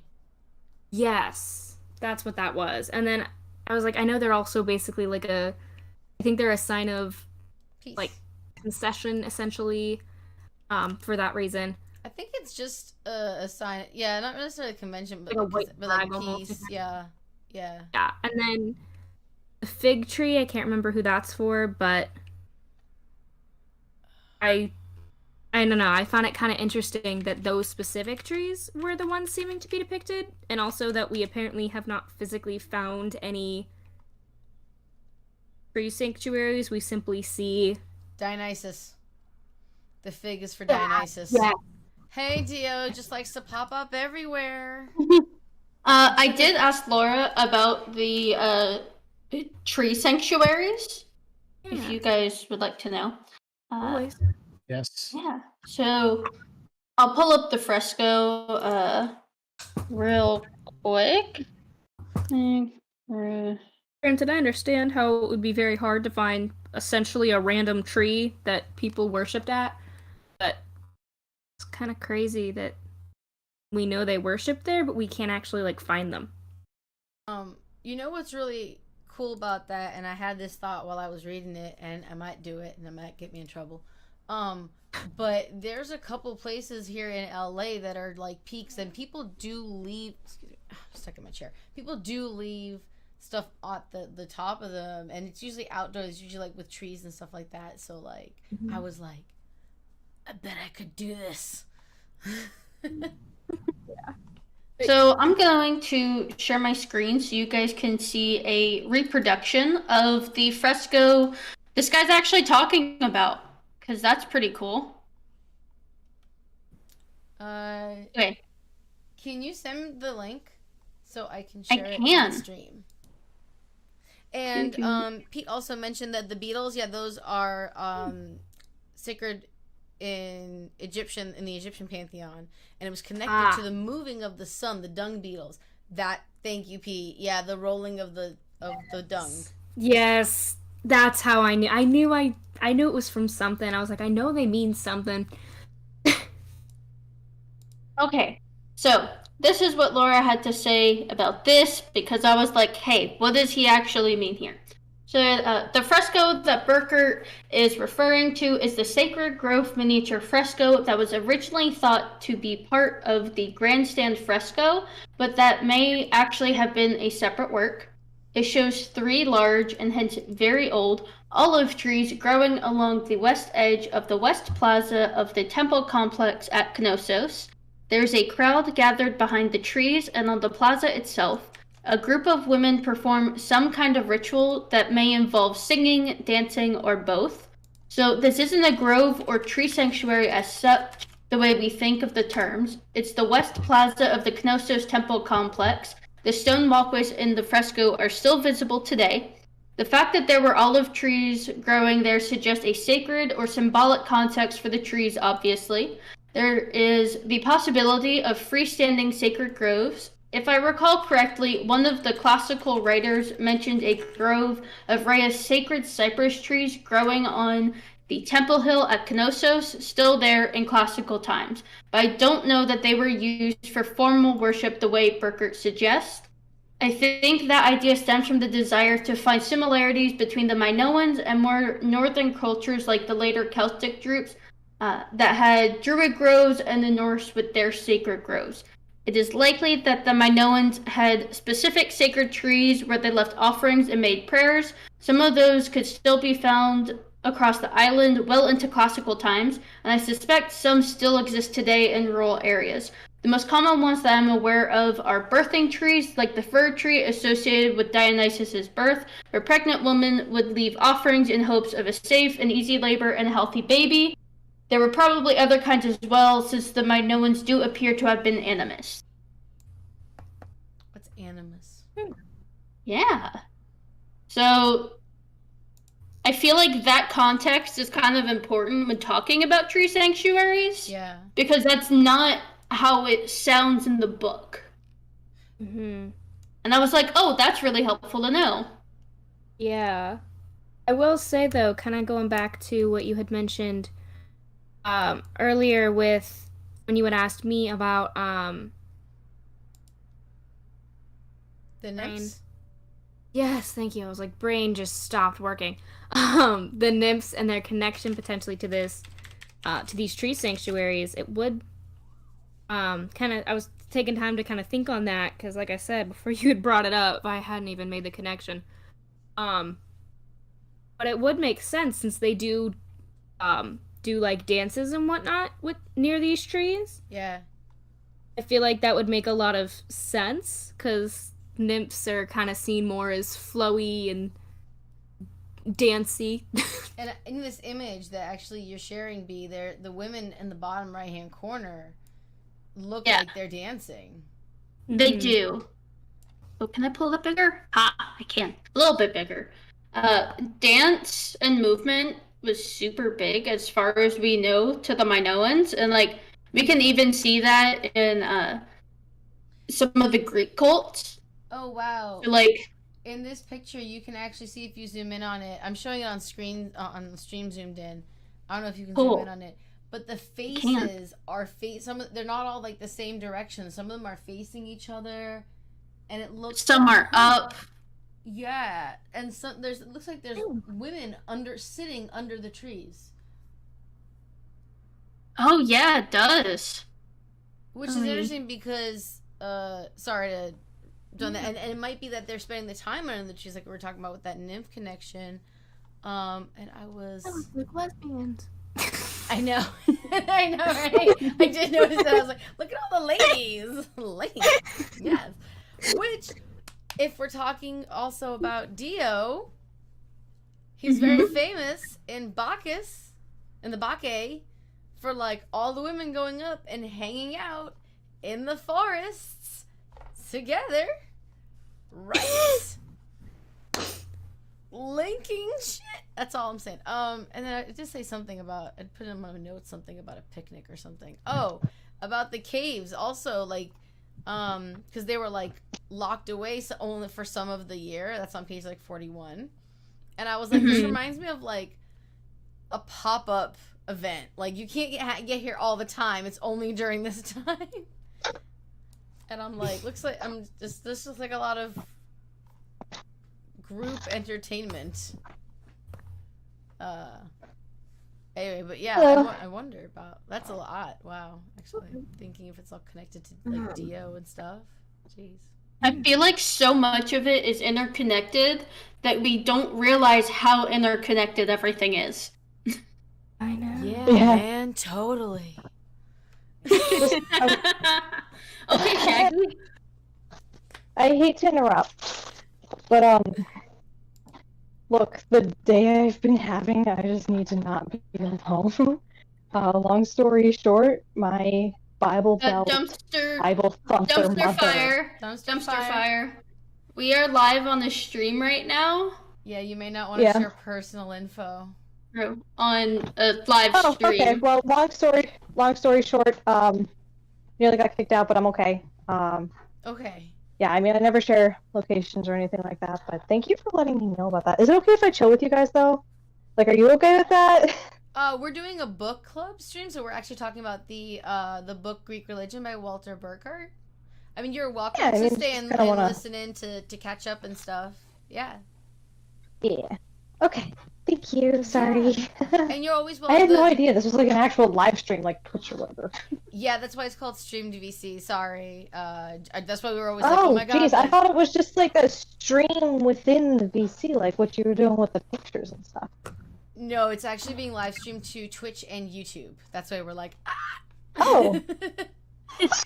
Yes, that's what that was. And then I was like, I know they're also basically like I think they're a sign of Peace. like concession essentially, for that reason. I think it's just a sign. Yeah, not necessarily a convention, but Like a white but like flag almost. peace. Yeah, yeah. Yeah, and then the fig tree, I can't remember who that's for, but I don't know. I found it kind of interesting that those specific trees were the ones seeming to be depicted, and also that we apparently have not physically found any tree sanctuaries. We simply see Dionysus. The fig is for Dionysus. Yeah. Hey, Dio just likes to pop up everywhere. I did ask Laura about the tree sanctuaries, if you guys would like to know. Always. Yes. Yeah. So I'll pull up the fresco real quick. Granted, I understand how it would be very hard to find essentially a random tree that people worshipped at, but it's kind of crazy that we know they worship there, but we can't actually like find them. You know what's really cool about that, and I had this thought while I was reading it, and I might do it, and it might get me in trouble. But there's a couple places here in LA that are like peaks, and people do leave. Excuse me, I'm stuck in my chair. People do leave stuff at the top of them, and it's usually outdoors, usually like with trees and stuff like that. So like, I was like, I bet I could do this. So I'm going to share my screen so you guys can see a reproduction of the fresco this guy's actually talking about, because that's pretty cool. Okay. Can you send the link so I can share it on stream? And Pete also mentioned that the beetles, yeah, those are sacred in the Egyptian pantheon, and it was connected to the moving of the sun, the dung beetles. Thank you, Pete. Yeah, the rolling of the dung. Yes, that's how I knew. I knew it was from something. I was like, I know they mean something. Okay, so this is what Laura had to say about this, because I was like, hey, what does he actually mean here? So the fresco that Burkert is referring to is the Sacred Grove miniature fresco that was originally thought to be part of the grandstand fresco, but that may actually have been a separate work. It shows 3 large and hence very old olive trees growing along the west edge of the west plaza of the temple complex at Knossos. There's a crowd gathered behind the trees, and on the plaza itself, a group of women perform some kind of ritual that may involve singing, dancing, or both. So this isn't a grove or tree sanctuary as such, the way we think of the terms. It's the west plaza of the Knossos temple complex. The stone walkways in the fresco are still visible today. The fact that there were olive trees growing there suggests a sacred or symbolic context for the trees, obviously. There is the possibility of freestanding sacred groves. If I recall correctly, one of the classical writers mentioned a grove of Rhea's sacred cypress trees growing on the Temple Hill at Knossos, still there in classical times. But I don't know that they were used for formal worship the way Burkert suggests. I think that idea stems from the desire to find similarities between the Minoans and more northern cultures like the later Celtic groups, that had druid groves and the Norse with their sacred groves. It is likely that the Minoans had specific sacred trees where they left offerings and made prayers. Some of those could still be found across the island well into classical times, and I suspect some still exist today in rural areas. The most common ones that I'm aware of are birthing trees, like the fir tree associated with Dionysus' birth, where pregnant women would leave offerings in hopes of a safe and easy labor and a healthy baby. There were probably other kinds as well, since the Minoans do appear to have been animists. What's animus? Yeah. So, I feel like that context is kind of important when talking about tree sanctuaries. Yeah. Because that's not how it sounds in the book. Mm-hmm. And I was like, oh, that's really helpful to know. Yeah. I will say, though, kind of going back to what you had mentioned earlier with when you had asked me about The nymphs? Yes, thank you. I was like, brain just stopped working. The nymphs and their connection potentially to this, to these tree sanctuaries. It would, I was taking time to kind of think on that because, like I said, before you had brought it up, I hadn't even made the connection. But it would make sense since they do like dances and whatnot near these trees. Yeah. I feel like that would make a lot of sense because nymphs are kind of seen more as flowy and dancey. And in this image that actually you're sharing, B, the women in the bottom right-hand corner look like they're dancing. They do. Oh, can I pull it up bigger? I can. A little bit bigger. Dance and movement was super big as far as we know to the Minoans, and like we can even see that in some of the Greek cults. Oh wow. Like in this picture you can actually see if you zoom in on it. I'm showing it on screen on the stream zoomed in. I don't know if you can zoom in on it. But the faces are they're not all like the same direction. Some of them are facing each other and it looks some are up. Yeah, and some it looks like there's women sitting under the trees. Oh yeah, it does. Which is interesting because sorry to done that, and it might be that they're spending the time under the trees, like we were talking about with that nymph connection. And I was like lesbians. I know, I know, right? I did notice that. I was like, look at all the ladies, yes. Which, if we're talking also about Dio, he's very famous in Bacchus, in the Bacchae, for like all the women going up and hanging out in the forests together, right? Linking shit. That's all I'm saying. And then I did say something about, I put in my notes something about a picnic or something. Oh, about the caves also, like, because they were like locked away only for some of the year. That's on page like 41. And I was like, this reminds me of like a pop-up event. Like you can't get here all the time. It's only during this time. And I'm like, looks like this looks like a lot of group entertainment. Anyway, but yeah, I wonder about, that's a lot. Wow, actually thinking if it's all connected to like Dio and stuff. Jeez. I feel like so much of it is interconnected that we don't realize how interconnected everything is. I know. Yeah, man, totally. Okay, Shaggy. I hate to interrupt, but look, the day I've been having, I just need to not be alone. Long story short, my Bible Belt, Bible thumper mother. Dumpster fire. We are live on the stream right now. Yeah, you may not want to share personal info. On a live stream. Okay. Well, long story short, nearly got kicked out, but I'm okay. Okay. Yeah, I mean, I never share locations or anything like that, but thank you for letting me know about that. Is it okay if I chill with you guys, though? Like, are you okay with that? We're doing a book club stream, so we're actually talking about the book Greek Religion by Walter Burkert. I mean, you're welcome to stay and listen in to catch up and stuff. Yeah. Yeah. Okay. Thank you. Sorry. And you're always I had welcome. no idea this was like an actual live stream, like Twitch or whatever. Yeah, that's why it's called streamed VC. Sorry. That's why we were always like, oh Oh, my god. jeez, I thought it was just like a stream within the VC, like what you were doing with the pictures and stuff. No, it's actually being live streamed to Twitch and YouTube. That's why we're like, ah. Oh.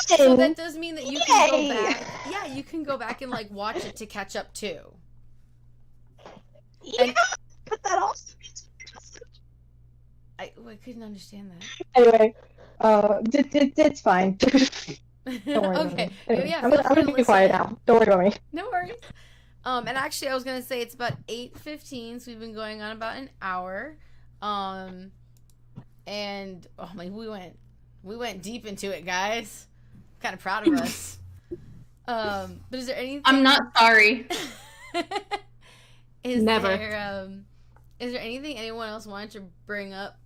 So that does mean that you can go back. Yeah, you can go back and like watch it to catch up too. Yeah, but that also means I couldn't understand that. anyway. It's fine. Don't worry about Okay. me. Anyway, Yeah, I'm feel gonna free to be quiet listen. now. Don't worry about me. No worries. And actually, I was gonna say it's about 8:15, so we've been going on about an hour. And oh my, we went deep into it, guys. I'm kind of proud of us. But is there anything? I'm not sorry. Never. Is there anything anyone else wanted to bring up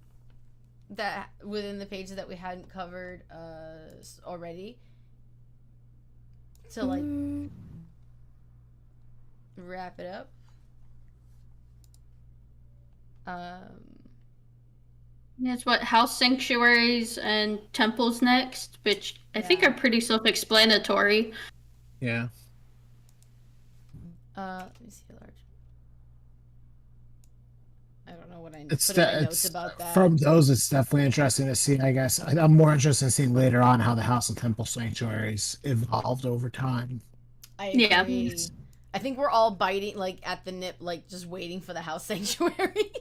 that within the pages that we hadn't covered already? To like wrap it up. It's what house sanctuaries and temples next, which I think Yeah. are pretty self-explanatory. Yeah. Let me see large. I don't know what I It's, put in my it's notes about that. from those. It's definitely interesting to see. I guess I'm more interested in seeing later on how the House and Temple sanctuaries evolved over time. I Yeah. agree. I think we're all biting like at the nip, like just waiting for the house sanctuary.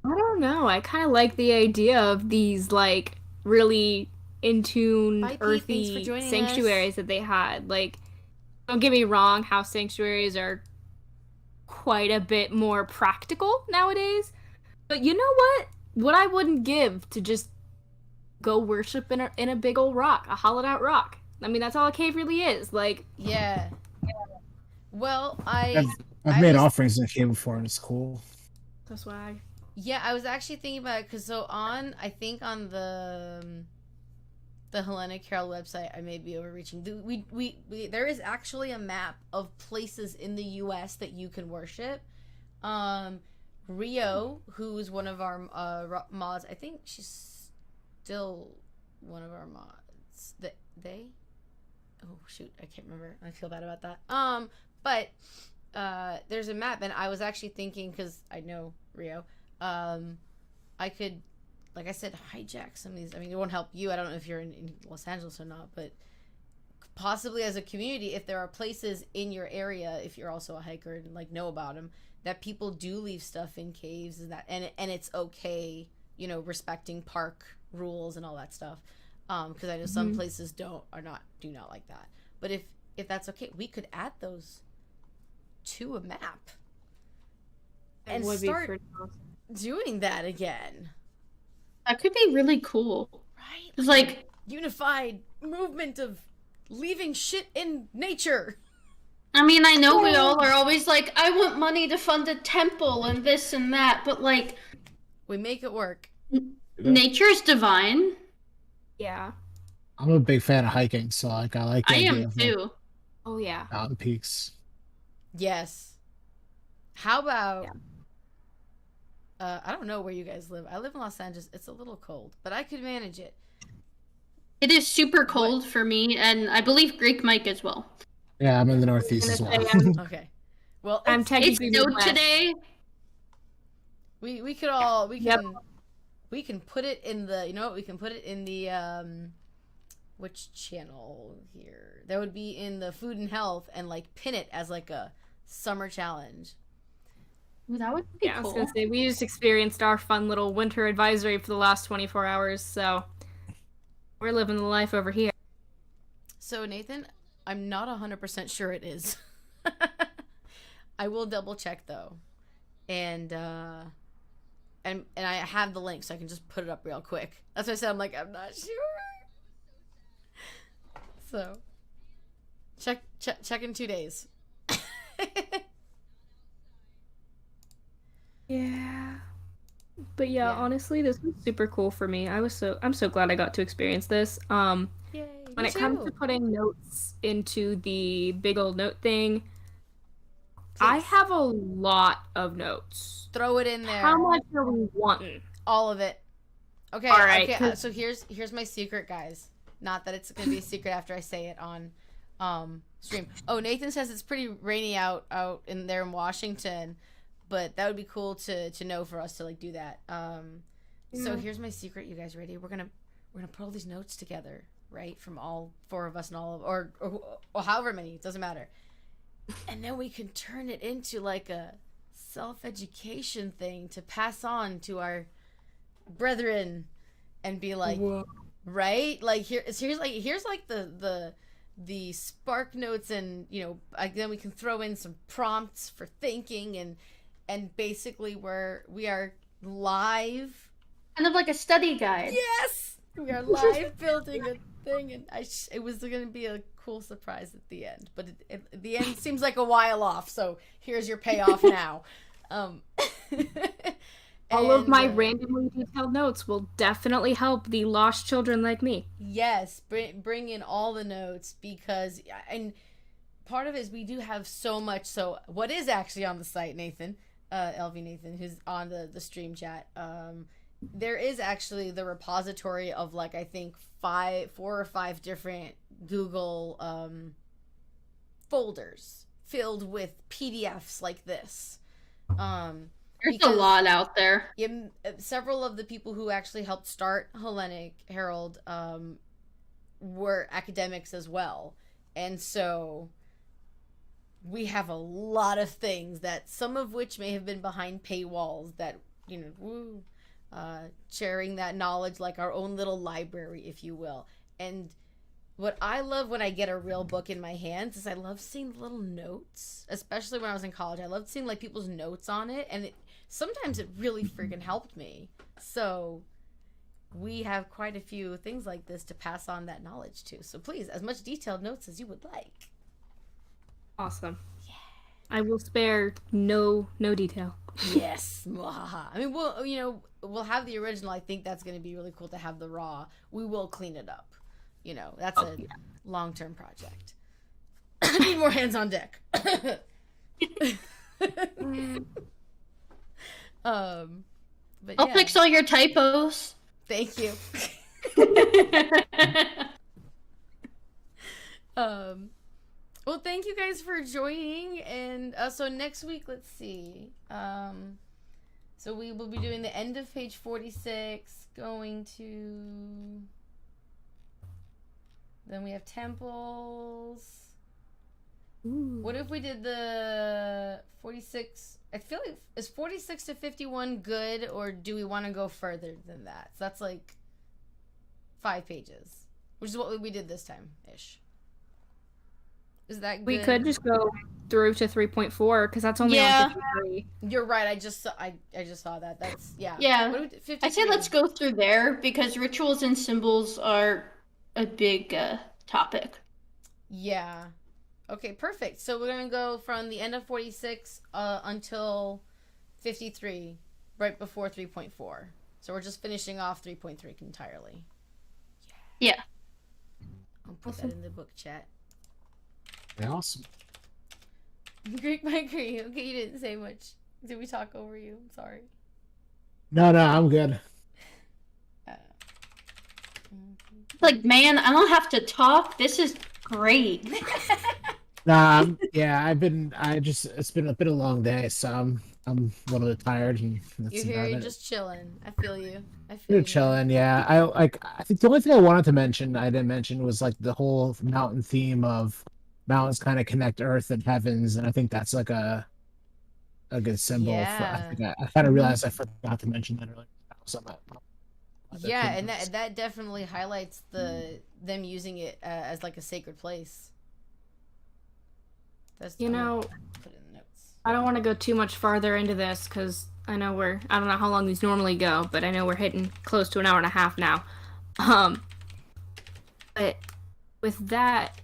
I don't know. I kind of like the idea of these like really in tune, Bye, Pete. Thanks for earthy joining sanctuaries that they had. Like, don't get me wrong, house sanctuaries are quite a bit more practical nowadays. But you know what? What I wouldn't give to just go worship in a big old rock, a hollowed out rock. I mean, that's all a cave really is. Like, Yeah. Well, I've I made was- offerings in the cave before, and it's cool. the swag. Yeah, I was actually thinking about it because I think on the Hellenic Herald website, I may be overreaching. We there is actually a map of places in the U.S. that you can worship. Rio, who is one of our mods, I think she's still one of our mods. They? Oh shoot, I can't remember. I feel bad about that. But there's a map, and I was actually thinking because I know Rio. I could, like I said, hijack some of these. I mean, it won't help you. I don't know if you're in Los Angeles or not, but possibly as a community, if there are places in your area, if you're also a hiker and like know about them, that people do leave stuff in caves, and it's okay, you know, respecting park rules and all that stuff. Because I know some places do not like that. But if that's okay, we could add those to a map and Would be start pretty awesome. doing that again. That could be really cool. Right? It's like, Unified movement of leaving shit in nature. I mean, I know we all are always like, I want money to fund a temple and this and that, but like, We make it work. nature is divine. Yeah. I'm a big fan of hiking, so like I like the I idea am of, like, too. Oh yeah. mountain peaks. Yes. How about I don't know where you guys live. I live in Los Angeles. It's a little cold, but I could manage it. It is super cold for me, and I believe Greek Mike as well. Yeah, I'm in the Northeast as well. Okay. Well, I'm it's- It's technically snowed Midwest. today. we could all Yep. we can put it in the, you know what, we can put it in the which channel here? That would be in the food and health, and like pin it as like a summer challenge. Ooh, that would be Yeah, I was cool. gonna say we just experienced our fun little winter advisory for the last 24 hours, so we're living the life over here. So Nathan, I'm not 100% sure it is. I will double check though. And I have the link, so I can just put it up real quick. That's what I said. I'm like, I'm not sure. So check in 2 days. Yeah. But yeah, Yeah. honestly, this was super cool for me. I'm so glad I got to experience this. Yay! When it comes to putting notes into the big old note thing, I Please. have a lot of notes. Throw it in there. How much are we wanting? All of it. Okay. All right, Okay. 'cause- So here's my secret, guys. Not that it's gonna be a secret after I say it on stream. Oh, Nathan says it's pretty rainy out in there in Washington, but that would be cool to know for us to like do that. So here's my secret. You guys ready? We're gonna put all these notes together, right? From all 4 of us and all of or however many. It doesn't matter. And then we can turn it into like a self-education thing to pass on to our brethren and be like, right? Like here's like the spark notes, and then we can throw in some prompts for thinking, and basically we are live. Kind of like a study guide. Yes, we are live building a thing, and it was going to be a cool surprise at the end, but the end seems like a while off. So here's your payoff now. All of my randomly detailed notes will definitely help the lost children like me. Yes, bring in all the notes, because and part of it is we do have so much. So what is actually on the site, Nathan, LV Nathan, who's on the stream chat, there is actually the repository of like I think 4 or 5 different Google folders filled with PDFs like this. There's a lot out there. Yeah, several of the people who actually helped start Hellenic Herald were academics as well, and so we have a lot of things that some of which may have been behind paywalls that sharing that knowledge like our own little library, if you will. And what I love when I get a real book in my hands is I love seeing little notes, especially when I was in college. I loved seeing like people's notes on it, and sometimes it really freaking helped me. So we have quite a few things like this to pass on that knowledge to. So please, as much detailed notes as you would like. Awesome. Yeah. I will spare no detail. Yes. I mean, we'll have the original. I think that's going to be really cool to have the raw. We will clean it up. That's a long-term project. I need more hands on deck. But I'll fix all your typos. Thank you. Well, thank you guys for joining, and so next week, let's see. So we will be doing the end of page 46, going to. Then we have temples. Ooh. What if we did the 46? I feel like, is 46 to 51 good, or do we want to go further than that? So that's like 5 pages, which is what we did this time ish. Is that good? We could just go through to 3.4 because that's only on 53. You're right. I just saw that. That's Yeah. What do we, I say let's go through there because rituals and symbols are a big topic. Yeah. Okay, perfect. So we're going to go from the end of 46 until 53, right before 3.4. So we're just finishing off 3.3 entirely. Yeah. I'll put that in the book chat. Awesome. Greek by Greek. Okay, you didn't say much. Did we talk over you? I'm sorry. No, I'm good. Like, man, I don't have to talk. This is great. Yeah, it's been a long day, so I'm a little bit tired. And that's You're about just chilling. I feel you. You're chilling, yeah. I think the only thing I wanted to mention, I didn't mention, was like the whole mountain theme of mountains kind of connect earth and heavens, and I think that's like a good symbol. Yeah. I kind of realized I forgot to mention that earlier. Yeah, and that definitely highlights them using it as like a sacred place. That's You know, put it in the notes. I don't want to go too much farther into this because I know I don't know how long these normally go, but I know we're hitting close to an hour and a half now. But with that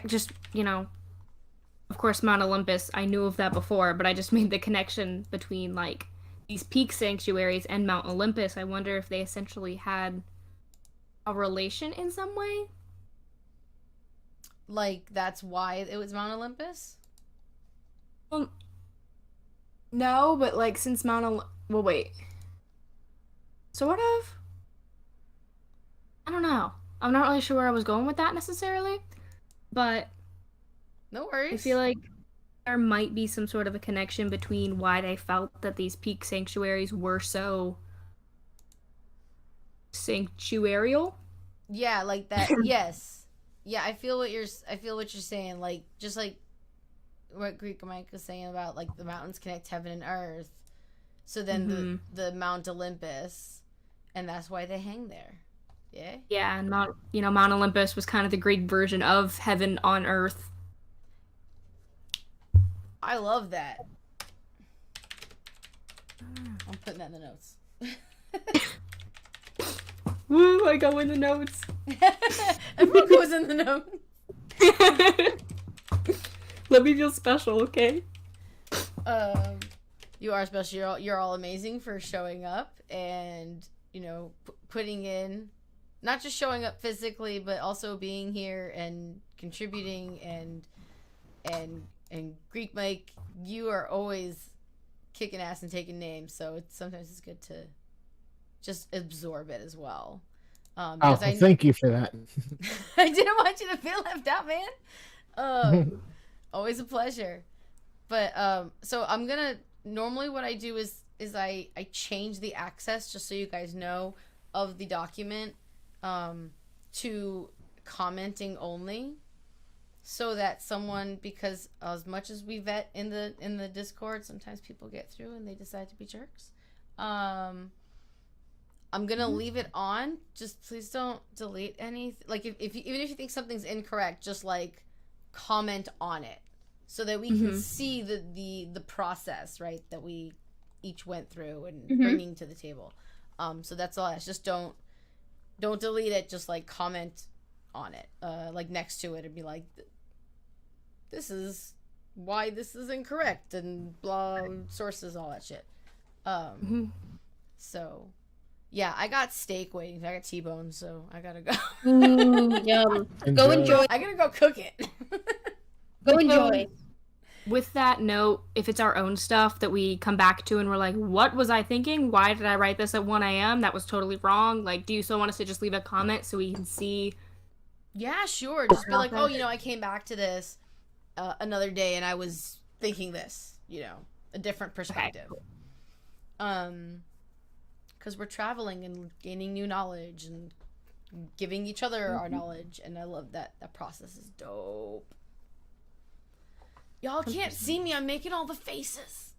just, of course, Mount Olympus, I knew of that before, but I just made the connection between, like, these peak sanctuaries and Mount Olympus. I wonder if they essentially had a relation in some way? Like, that's why it was Mount Olympus? Well, No, but like since well, wait. Sort of. I don't know. I'm not really sure where I was going with that necessarily, but No worries. I feel like there might be some sort of a connection between why they felt that these peak sanctuaries were so sanctuarial. Yeah, like that. Yes. Yeah, I feel what you're saying. Like, just like what Greek Mike was saying about like the mountains connect heaven and earth. So then the Mount Olympus, and that's why they hang there. Yeah. Yeah, and Mount Olympus was kind of the Greek version of heaven on earth. I love that. I'm putting that in the notes. Woo, I go in the notes. Everyone goes in the notes. Let me feel special, okay? You are special. You're all amazing for showing up and, putting in, not just showing up physically, but also being here and contributing and Greek Mike, you are always kicking ass and taking names, so sometimes it's good to just absorb it as well. Thank you for that. I didn't want you to feel left out, man. Always a pleasure. But so I'm gonna normally what I do is I change the access, just so you guys know, of the document to commenting only, so that someone, because as much as we vet in the Discord, sometimes people get through and they decide to be jerks. I'm gonna leave it on. Just please don't delete anything. Like even if you think something's incorrect, just like comment on it, so that we can see the process, right, that we each went through and bringing to the table. So that's all. Just don't delete it. Just like comment on it, like next to it, and be like, this is why this is incorrect, and blah, sources, all that shit. So yeah, I got steak waiting. I got T-bone, so I gotta go. Ooh, yum. Go enjoy. I gotta go cook it. Go enjoy. With that note, if it's our own stuff that we come back to and we're like, what was I thinking? Why did I write this at 1 a.m.? That was totally wrong. Like, do you still want us to just leave a comment so we can see? Yeah, sure. Just be like, oh, I came back to this another day and I was thinking this, a different perspective. Okay. Because we're traveling and gaining new knowledge and giving each other our knowledge, and I love that. That process is dope. Y'all can't see me. I'm making all the faces.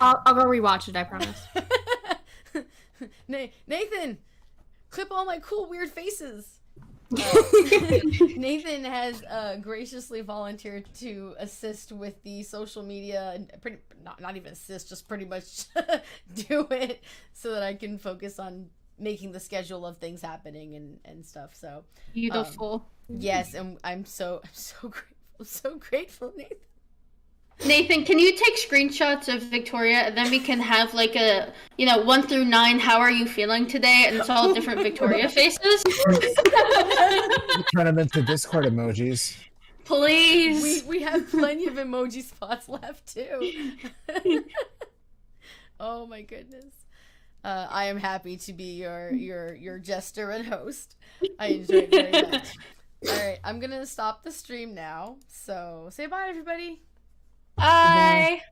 I'll go rewatch it, I promise. Nathan, clip all my cool weird faces. Nathan has graciously volunteered to assist with the social media, and not even assist, just pretty much do it so that I can focus on making the schedule of things happening and stuff. So Beautiful. Yes, and I'm so grateful, Nathan. Nathan, can you take screenshots of Victoria, and then we can have like a 1 through 9, how are you feeling today, and it's all different Victoria faces. Turn them into Discord emojis. Please. We have plenty of emoji spots left too. Oh my goodness. I am happy to be your jester and host. I enjoy it very much. All right, I'm gonna stop the stream now. So say bye, everybody. Bye.